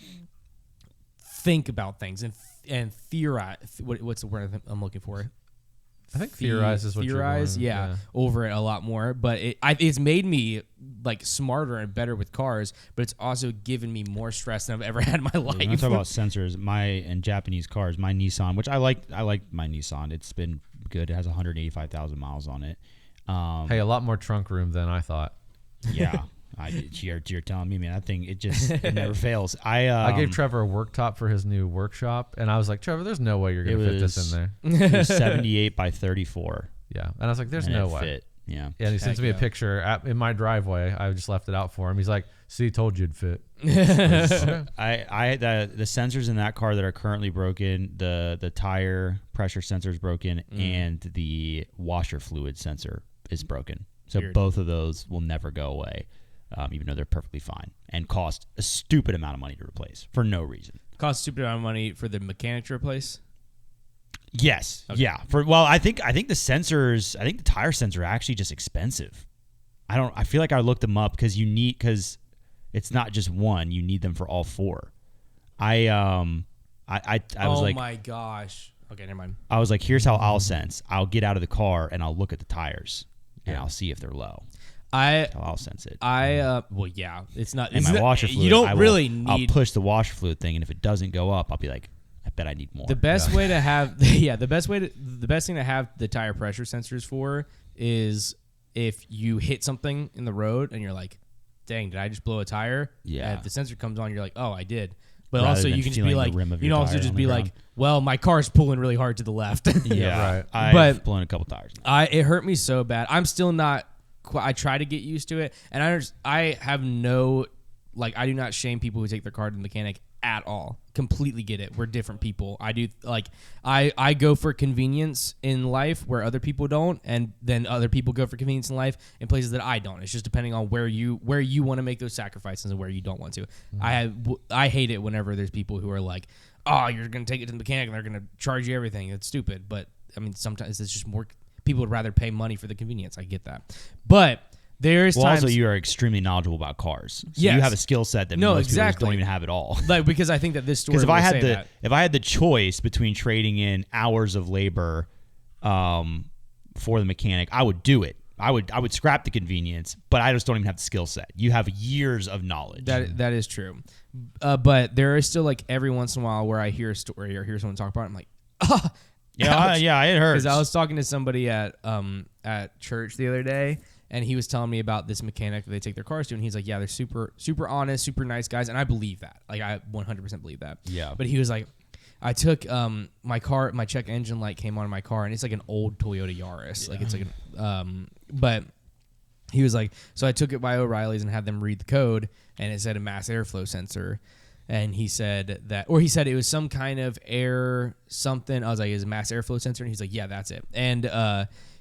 Speaker 2: think about things and theorize. What's the word I'm looking for?
Speaker 3: I think theorize is what you're going,
Speaker 2: over it a lot more. But it's made me like smarter and better with cars, but it's also given me more stress than I've ever had in my life.
Speaker 1: When I talk about sensors, and Japanese cars, my Nissan, which I like my Nissan. It's been good. It has 185,000 miles on it.
Speaker 3: Hey, a lot more trunk room than I thought.
Speaker 1: Yeah. You're telling me, man, that thing, it never fails.
Speaker 3: I gave Trevor a worktop for his new workshop, and I was like, Trevor, there's no way you're going to fit this in there.
Speaker 1: It was 78 by 34.
Speaker 3: Yeah. And I was like, there's no way.
Speaker 1: Fit. Yeah.
Speaker 3: And he sends me a picture in my driveway. I just left it out for him. He's like, see, told you it'd fit.
Speaker 1: Okay. The sensors in that car that are currently broken, the tire pressure sensor is broken, and the washer fluid sensor is broken. So both of those will never go away. Even though they're perfectly fine, and cost a stupid amount of money to replace for no reason.
Speaker 2: Cost a stupid amount of money for the mechanic to replace?
Speaker 1: Yes. Okay. Yeah. I think the sensors, I think the tire sensor are actually just expensive. I feel like I looked them up because it's not just one, you need them for all four. I I was like,
Speaker 2: oh my gosh. Okay, never mind.
Speaker 1: I was like, here's how I'll sense. I'll get out of the car and I'll look at the tires and I'll see if they're low. I'll sense it.
Speaker 2: Well, yeah, it's not.
Speaker 1: And my washer fluid.
Speaker 2: You don't really need.
Speaker 1: I'll push the washer fluid thing, and if it doesn't go up, I'll be like, I bet I need more.
Speaker 2: The best way to have, the best thing to have the tire pressure sensors for is if you hit something in the road and you're like, dang, did I just blow a tire?
Speaker 1: Yeah.
Speaker 2: And if the sensor comes on, you're like, oh, I did. But
Speaker 1: Rather
Speaker 2: also,
Speaker 1: than
Speaker 2: you can just be like,
Speaker 1: you know,
Speaker 2: also just be like, well, my car's pulling really hard to the left.
Speaker 1: Yeah, right. I've blown a couple tires.
Speaker 2: It hurt me so bad. I'm still not. I try to get used to it, and I have no, like, I do not shame people who take their car to the mechanic at all. Completely get it. We're different people. I do, like, I go for convenience in life where other people don't, and then other people go for convenience in life in places that I don't. It's just depending on where you want to make those sacrifices and where you don't want to. Mm-hmm. I hate it whenever there's people who are like, oh, you're gonna take it to the mechanic and they're gonna charge you everything. It's stupid, but I mean, sometimes it's just more. People would rather pay money for the convenience. I get that. But there's times...
Speaker 1: also, you are extremely knowledgeable about cars. So you have a skill set that most people don't even have at all.
Speaker 2: Like, because I think that this story...
Speaker 1: Because if I had the choice between trading in hours of labor for the mechanic, I would do it. I would scrap the convenience, but I just don't even have the skill set. You have years of knowledge.
Speaker 2: That is true. But there is still, like, every once in a while where I hear a story or hear someone talk about it, I'm like, ah!
Speaker 1: Yeah, it hurts.
Speaker 2: Because I was talking to somebody at church the other day, and he was telling me about this mechanic that they take their cars to, and he's like, yeah, they're super honest, super nice guys, and I believe that. Like, I 100% believe that.
Speaker 1: Yeah.
Speaker 2: But he was like, I took my check engine light came on in my car, and it's like an old Toyota Yaris. Yeah. Like, it's like but he was like, so I took it by O'Reilly's and had them read the code, and it said a mass airflow sensor. And he said it was some kind of air something. I was like, is it a mass airflow sensor? And he's like, yeah, that's it. And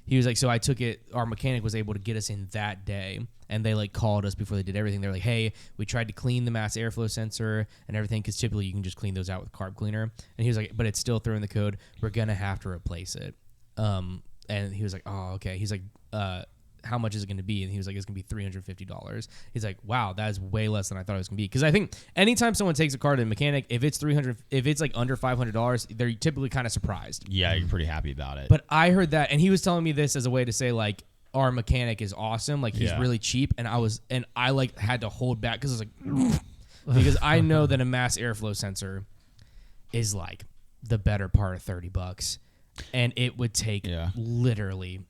Speaker 2: he was like, so I took it. Our mechanic was able to get us in that day. And they like called us before they did everything. They're like, hey, we tried to clean the mass airflow sensor and everything, because typically you can just clean those out with carb cleaner. And he was like, but it's still throwing the code. We're going to have to replace it. And he was like, oh, okay. He's like, how much is it going to be? And he was like, it's going to be $350. He's like, wow, that is way less than I thought it was going to be. Because I think anytime someone takes a car to the mechanic, if it's like under $500, they're typically kind of surprised.
Speaker 1: Yeah, you're pretty happy about it.
Speaker 2: But I heard that, and he was telling me this as a way to say, like, our mechanic is awesome. Like, he's really cheap. And I like had to hold back because I was like, because I know that a mass airflow sensor is like the better part of $30, and it would take literally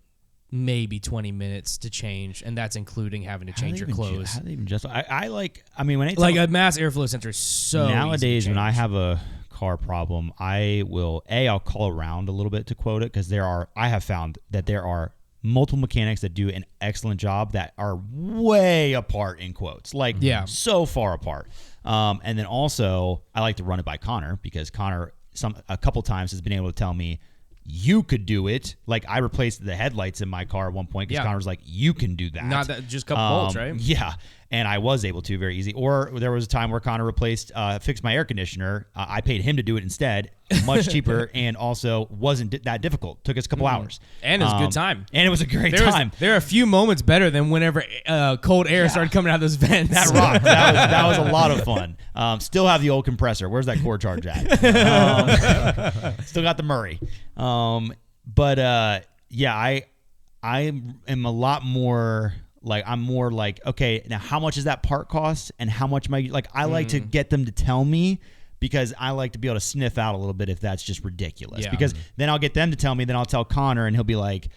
Speaker 2: maybe 20 minutes to change, and that's including having to change your clothes.
Speaker 1: How do they even just? I mean, when
Speaker 2: like a mass airflow sensor is so
Speaker 1: nowadays when I have a car problem, I'll call around a little bit to quote it, because I have found that there are multiple mechanics that do an excellent job that are way apart in quotes, like so far apart. And then also I like to run it by Konner, because Konner a couple times has been able to tell me, you could do it. Like, I replaced the headlights in my car at one point because Konner was like, you can do that.
Speaker 2: Not that, just a couple bolts, right?
Speaker 1: Yeah. And I was able to very easy. Or there was a time where Konner fixed my air conditioner. I paid him to do it instead, much cheaper, and also wasn't that difficult. Took us a couple hours.
Speaker 2: And it was a good time.
Speaker 1: And it was a great time.
Speaker 2: There are a few moments better than whenever cold air started coming out of those vents.
Speaker 1: That rocked. That was a lot of fun. Still have the old compressor. Where's that core charge at? Still got the Murray. I am a lot more... Like, I'm more like, okay, now how much does that part cost, and how much I like to get them to tell me, because I like to be able to sniff out a little bit if that's just ridiculous. Yeah. Because then I'll get them to tell me, then I'll tell Konner, and he'll be like,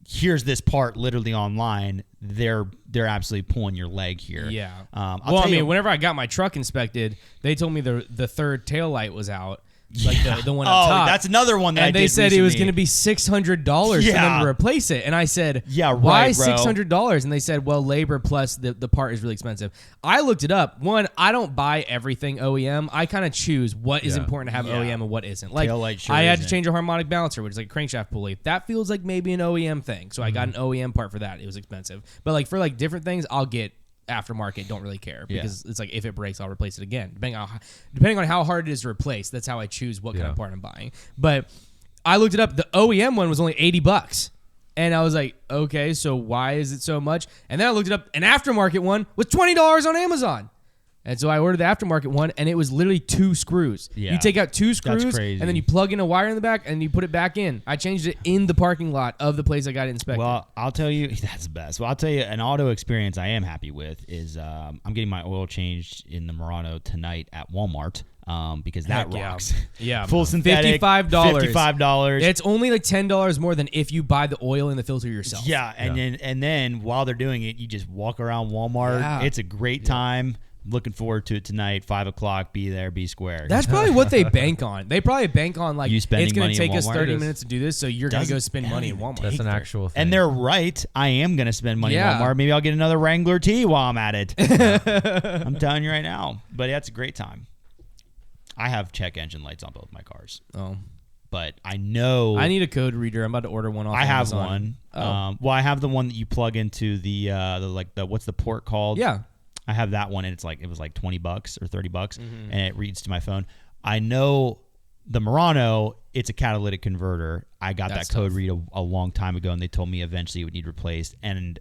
Speaker 1: here's this part literally online. They're absolutely pulling your leg here.
Speaker 2: Yeah. I mean, whenever I got my truck inspected, they told me the third tail light was out. Like the one up top.
Speaker 1: That's another one that I did
Speaker 2: they said
Speaker 1: recently.
Speaker 2: It was going to be $600 for them to replace it. And I said, why $600? And they said, well, labor plus the part is really expensive. I looked it up. One, I don't buy everything OEM. I kind of choose what is important to have OEM and what isn't. Like, I had to change a harmonic balancer, which is like a crankshaft pulley. That feels like maybe an OEM thing. So I got an OEM part for that. It was expensive. But like for like different things, I'll get aftermarket. Don't really care, because it's like, if it breaks, I'll replace it again, depending on how hard it is to replace. That's how I choose what kind of part I'm buying. But I looked it up. The OEM one was only $80, and I was like, okay, so why is it so much? And then I looked it up. An aftermarket one was $20 on Amazon. And so I ordered the aftermarket one, and it was literally 2 screws. Yeah. You take out 2 screws, and then you plug in a wire in the back, and you put it back in. I changed it in the parking lot of the place I got it inspected.
Speaker 1: Well, I'll tell you, that's the best. Well, I'll tell you, an auto experience I am happy with is I'm getting my oil changed in the Murano tonight at Walmart. Because that rocks.
Speaker 2: Yeah.
Speaker 1: Full synthetic. $55.
Speaker 2: It's only like $10 more than if you buy the oil and the filter yourself.
Speaker 1: Yeah, and then while they're doing it, you just walk around Walmart. Yeah. It's a great time. Looking forward to it tonight, 5 o'clock. Be there, be square.
Speaker 2: That's probably what they bank on. They probably bank on like, it's going to take us 30
Speaker 1: Walmart.
Speaker 2: minutes to do this, so you're going to go spend money at Walmart.
Speaker 3: That's an actual thing.
Speaker 1: And they're right. I am going to spend money at Walmart. Maybe I'll get another Wrangler tee while I'm at it. I'm telling you right now. But that's a great time. I have check engine lights on both my cars.
Speaker 2: Oh.
Speaker 1: But I know
Speaker 2: I need a code reader. I'm about to order one off
Speaker 1: Amazon.
Speaker 2: I have
Speaker 1: one. Oh. Well, I have the one that you plug into the what's the port called?
Speaker 2: Yeah.
Speaker 1: I have that one, and it was like $20 or $30, and it reads to my phone. I know the Murano, it's a catalytic converter. I got that code read a long time ago, and they told me eventually it would need replaced, and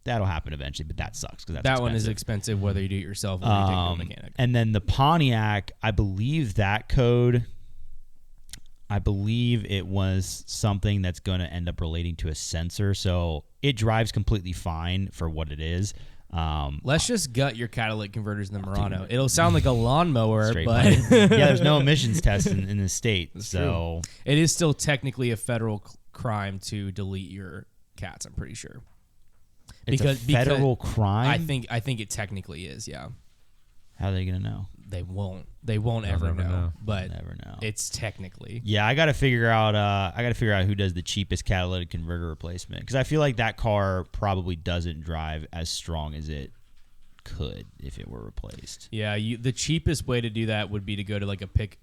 Speaker 1: that'll happen eventually, but that sucks because
Speaker 2: that one is expensive whether you do it yourself or you take it to a mechanic.
Speaker 1: And then the Pontiac, I believe that code, it was something that's going to end up relating to a sensor, so it drives completely fine for what it is.
Speaker 2: Let's just gut your catalytic converters in the Murano. It'll sound like a lawnmower, but
Speaker 1: yeah, there's no emissions test in the state, so
Speaker 2: true. It is still technically a federal crime to delete your cats. I'm pretty sure.
Speaker 1: It's a federal crime.
Speaker 2: I think it technically is. Yeah.
Speaker 1: How are they gonna know?
Speaker 2: They won't. They won't ever know. But
Speaker 1: never know.
Speaker 2: It's technically.
Speaker 1: Yeah, I got to figure out. Who does the cheapest catalytic converter replacement, because I feel like that car probably doesn't drive as strong as it could if it were replaced.
Speaker 2: Yeah, the cheapest way to do that would be to go to like a pick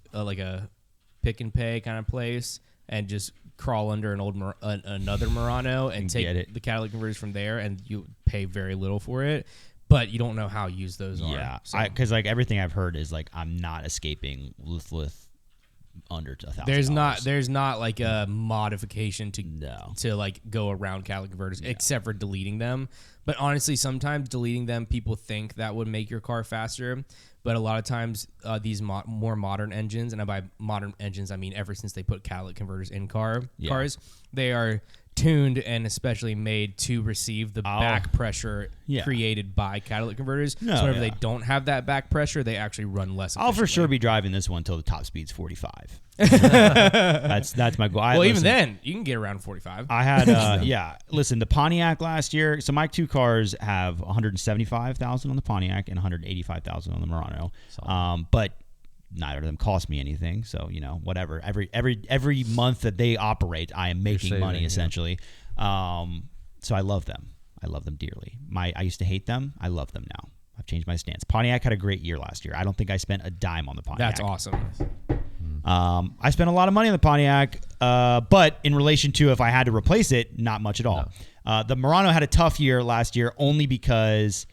Speaker 2: and pay kind of place and just crawl under an old another Murano and take the catalytic converters from there, and you pay very little for it. But you don't know how used those are.
Speaker 1: Yeah, because like everything I've heard is like I'm not escaping with under $1,000.
Speaker 2: There's not like a modification to like go around catalytic converters except for deleting them. But honestly, sometimes deleting them, people think that would make your car faster. But a lot of times, these more modern engines, and by modern engines I mean ever since they put catalytic converters in cars, they are tuned and especially made to receive the back pressure created by catalytic converters. So whenever they don't have that back pressure, they actually run less efficiently.
Speaker 1: I'll for sure be driving this one until the top speed's 45. That's my goal.
Speaker 2: Well, even then, you can get around 45.
Speaker 1: I had, listen, the Pontiac last year, so my 2 cars have 175,000 on the Pontiac and 185,000 on the Murano. But neither of them cost me anything, so whatever. Every month that they operate, I am making money essentially. So I love them. I love them dearly. I used to hate them. I love them now. I've changed my stance. Pontiac had a great year last year. I don't think I spent a dime on the Pontiac.
Speaker 2: That's awesome.
Speaker 1: I spent a lot of money on the Pontiac, but in relation to if I had to replace it, not much at all. No. The Murano had a tough year last year only because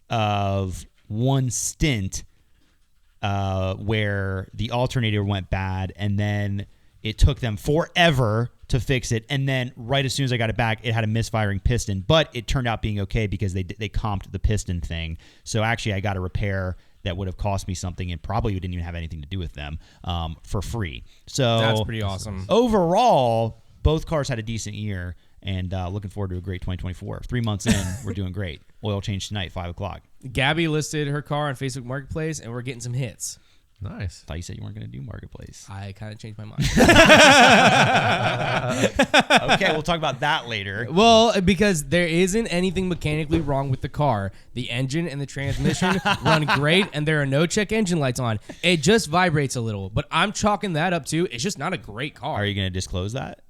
Speaker 1: of one stint where the alternator went bad, and then it took them forever to fix it, and then right as soon as I got it back, it had a misfiring piston, but it turned out being okay because they comped the piston thing. So actually I got a repair that would have cost me something and probably didn't even have anything to do with them for free. So
Speaker 2: that's pretty awesome.
Speaker 1: Overall, both cars had a decent year, and looking forward to a great 2024. 3 months in, we're doing great. Oil change tonight, 5 o'clock.
Speaker 2: Gabby listed her car on Facebook Marketplace, and we're getting some hits.
Speaker 3: Nice.
Speaker 1: I thought you said you weren't going to do Marketplace.
Speaker 2: I kind of changed my mind.
Speaker 1: Okay, we'll talk about that later.
Speaker 2: Well, because there isn't anything mechanically wrong with the car. The engine and the transmission run great, and there are no check engine lights on. It just vibrates a little, but I'm chalking that up to it's just not a great car.
Speaker 1: Are you going to disclose that?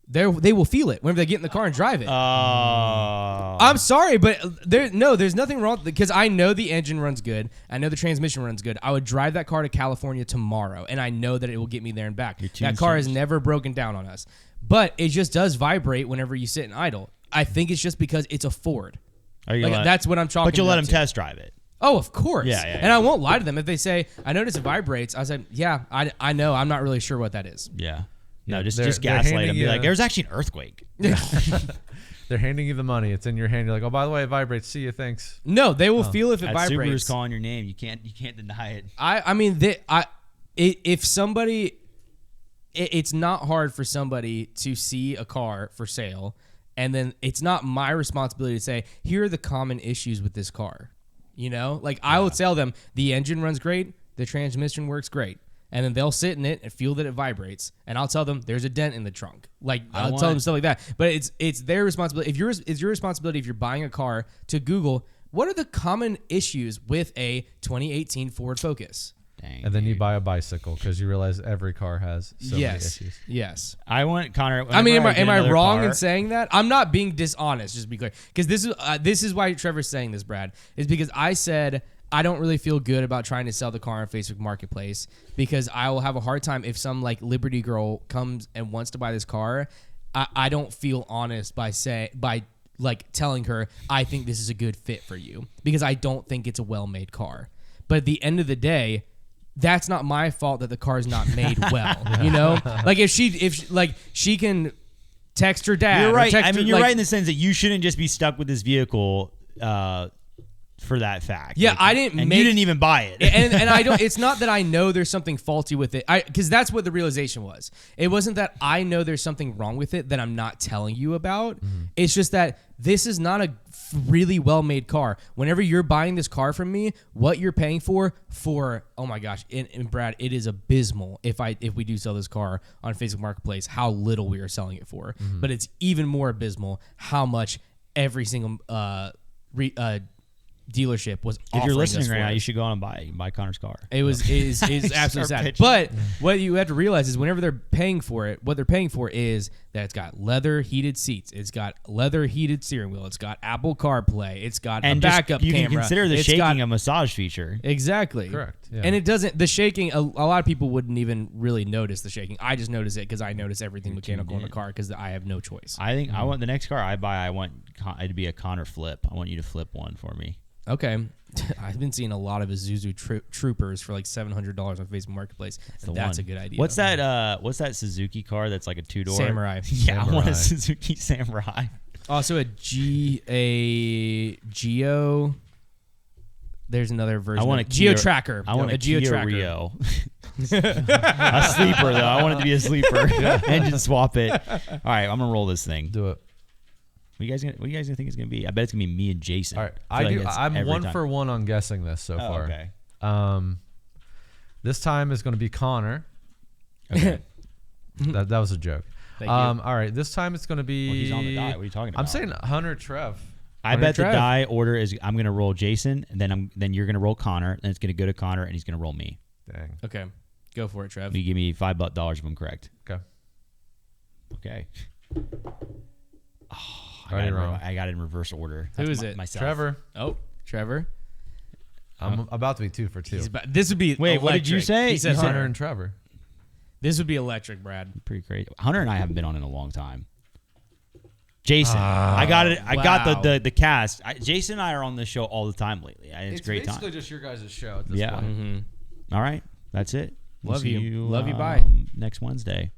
Speaker 2: They will feel it whenever they get in the car and drive it. I'm sorry, but there's nothing wrong because I know the engine runs good. I know the transmission runs good. I would drive that car to California tomorrow, and I know that it will get me there and back. That car has never broken down on us, but it just does vibrate whenever you sit and idle. I think it's just because it's a Ford. That's what I'm chalking.
Speaker 1: But you'll let them test drive it.
Speaker 2: Oh, of course.
Speaker 1: Yeah.
Speaker 2: And I won't lie to them if they say, "I notice it vibrates." I say, "Yeah, I know. I'm not really sure what that is."
Speaker 1: Yeah. No, just gaslight them. Be like, there's actually an earthquake.
Speaker 3: they're handing you the money. It's in your hand. You're like, oh, by the way, it vibrates. See you. Thanks.
Speaker 2: No, they will feel if it vibrates.
Speaker 1: Subaru's calling your name. You can't deny it.
Speaker 2: I mean, if somebody, it's not hard for somebody to see a car for sale, and then it's not my responsibility to say, here are the common issues with this car. You know, like I will tell them the engine runs great, the transmission works great. And then they'll sit in it and feel that it vibrates. And I'll tell them there's a dent in the trunk. Like I'll tell them stuff like that. But it's their responsibility. It's your responsibility if you're buying a car to Google what are the common issues with a 2018 Ford Focus.
Speaker 3: Dang, and then you buy a bicycle because you realize every car has so many issues.
Speaker 2: Yes.
Speaker 1: I want Konner.
Speaker 2: I mean, am I wrong in saying that? I'm not being dishonest. Just to be clear, because this is why Trevor's saying this, Brad, is because I said I don't really feel good about trying to sell the car on Facebook Marketplace because I will have a hard time if some like Liberty girl comes and wants to buy this car. I don't feel honest by like telling her I think this is a good fit for you because I don't think it's a well-made car. But at the end of the day, that's not my fault that the car's not made well. You know, like if she can text her dad.
Speaker 1: You're right. I mean, you're
Speaker 2: like,
Speaker 1: right in the sense that you shouldn't just be stuck with this vehicle. For that fact,
Speaker 2: yeah,
Speaker 1: like, you didn't even buy it,
Speaker 2: and I don't. It's not that I know there's something faulty with it, because that's what the realization was. It wasn't that I know there's something wrong with it that I'm not telling you about. Mm-hmm. It's just that this is not a really well-made car. Whenever you're buying this car from me, what you're paying for oh my gosh, and Brad, it is abysmal. If we do sell this car on Facebook Marketplace, how little we are selling it for, but it's even more abysmal how much every single dealership was.
Speaker 1: If you're listening right now, you should go on and buy Konner's car.
Speaker 2: It is absolutely sad. Pitching. But what you have to realize is whenever they're paying for it, what they're paying for is that it's got leather heated seats, it's got leather heated steering wheel, it's got Apple CarPlay, it's got a backup camera.
Speaker 1: You can consider the shaking a massage feature.
Speaker 2: Exactly.
Speaker 3: Correct. Yeah.
Speaker 2: And it doesn't. The shaking. A lot of people wouldn't even really notice the shaking. I just notice it because I notice everything mechanical in the car because I have no choice.
Speaker 1: I think I want the next car I buy. I want it to be a Konner flip. I want you to flip one for me.
Speaker 2: Okay. I've been seeing a lot of Isuzu Troopers for like $700 on Facebook Marketplace. That's a good idea.
Speaker 1: What's that Suzuki car that's like a 2-door?
Speaker 2: Samurai.
Speaker 1: Yeah, I want a Suzuki Samurai.
Speaker 2: Also a Geo. There's another version.
Speaker 1: I want a
Speaker 2: Geo Tracker.
Speaker 1: I want a
Speaker 2: Geo
Speaker 1: Kia
Speaker 2: Tracker.
Speaker 1: Rio. A sleeper though. I want it to be a sleeper. Engine swap it. All right, I'm gonna roll this thing.
Speaker 3: Do it.
Speaker 1: What you guys gonna think it's gonna be? I bet it's gonna be me and Jason.
Speaker 3: All right, I'm 1 for 1 on guessing this so far.
Speaker 1: Okay.
Speaker 3: This time is gonna be Konner.
Speaker 1: Okay.
Speaker 3: that was a joke.
Speaker 2: Thank you.
Speaker 3: All right, this time it's gonna be.
Speaker 1: Well, he's on the die. What are you talking about?
Speaker 3: I'm saying Hunter Trev.
Speaker 1: I bet the die order is I'm gonna roll Jason, and then you're gonna roll Konner, and it's gonna go to Konner, and he's gonna roll me.
Speaker 3: Dang.
Speaker 2: Okay, go for it, Trev.
Speaker 1: You give me $5 if I'm correct.
Speaker 3: Okay.
Speaker 1: Oh,
Speaker 3: wrong.
Speaker 1: I got it in reverse order.
Speaker 2: Who is it?
Speaker 1: Myself.
Speaker 3: Trevor.
Speaker 2: Oh, Trevor.
Speaker 3: I'm about to be 2 for 2.
Speaker 2: This would be.
Speaker 1: Wait,
Speaker 2: electric.
Speaker 1: what did you say?
Speaker 2: He said
Speaker 3: Hunter and Trevor.
Speaker 2: This would be electric, Brad.
Speaker 1: Pretty crazy. Hunter and I haven't been on in a long time. Jason, I got it. I got the cast. Jason and I are on this show all the time lately. It's great time.
Speaker 3: It's basically just your guys' show at this point.
Speaker 1: Mm-hmm. All right, that's it.
Speaker 2: Love you.
Speaker 1: Bye.
Speaker 2: Next
Speaker 1: Wednesday.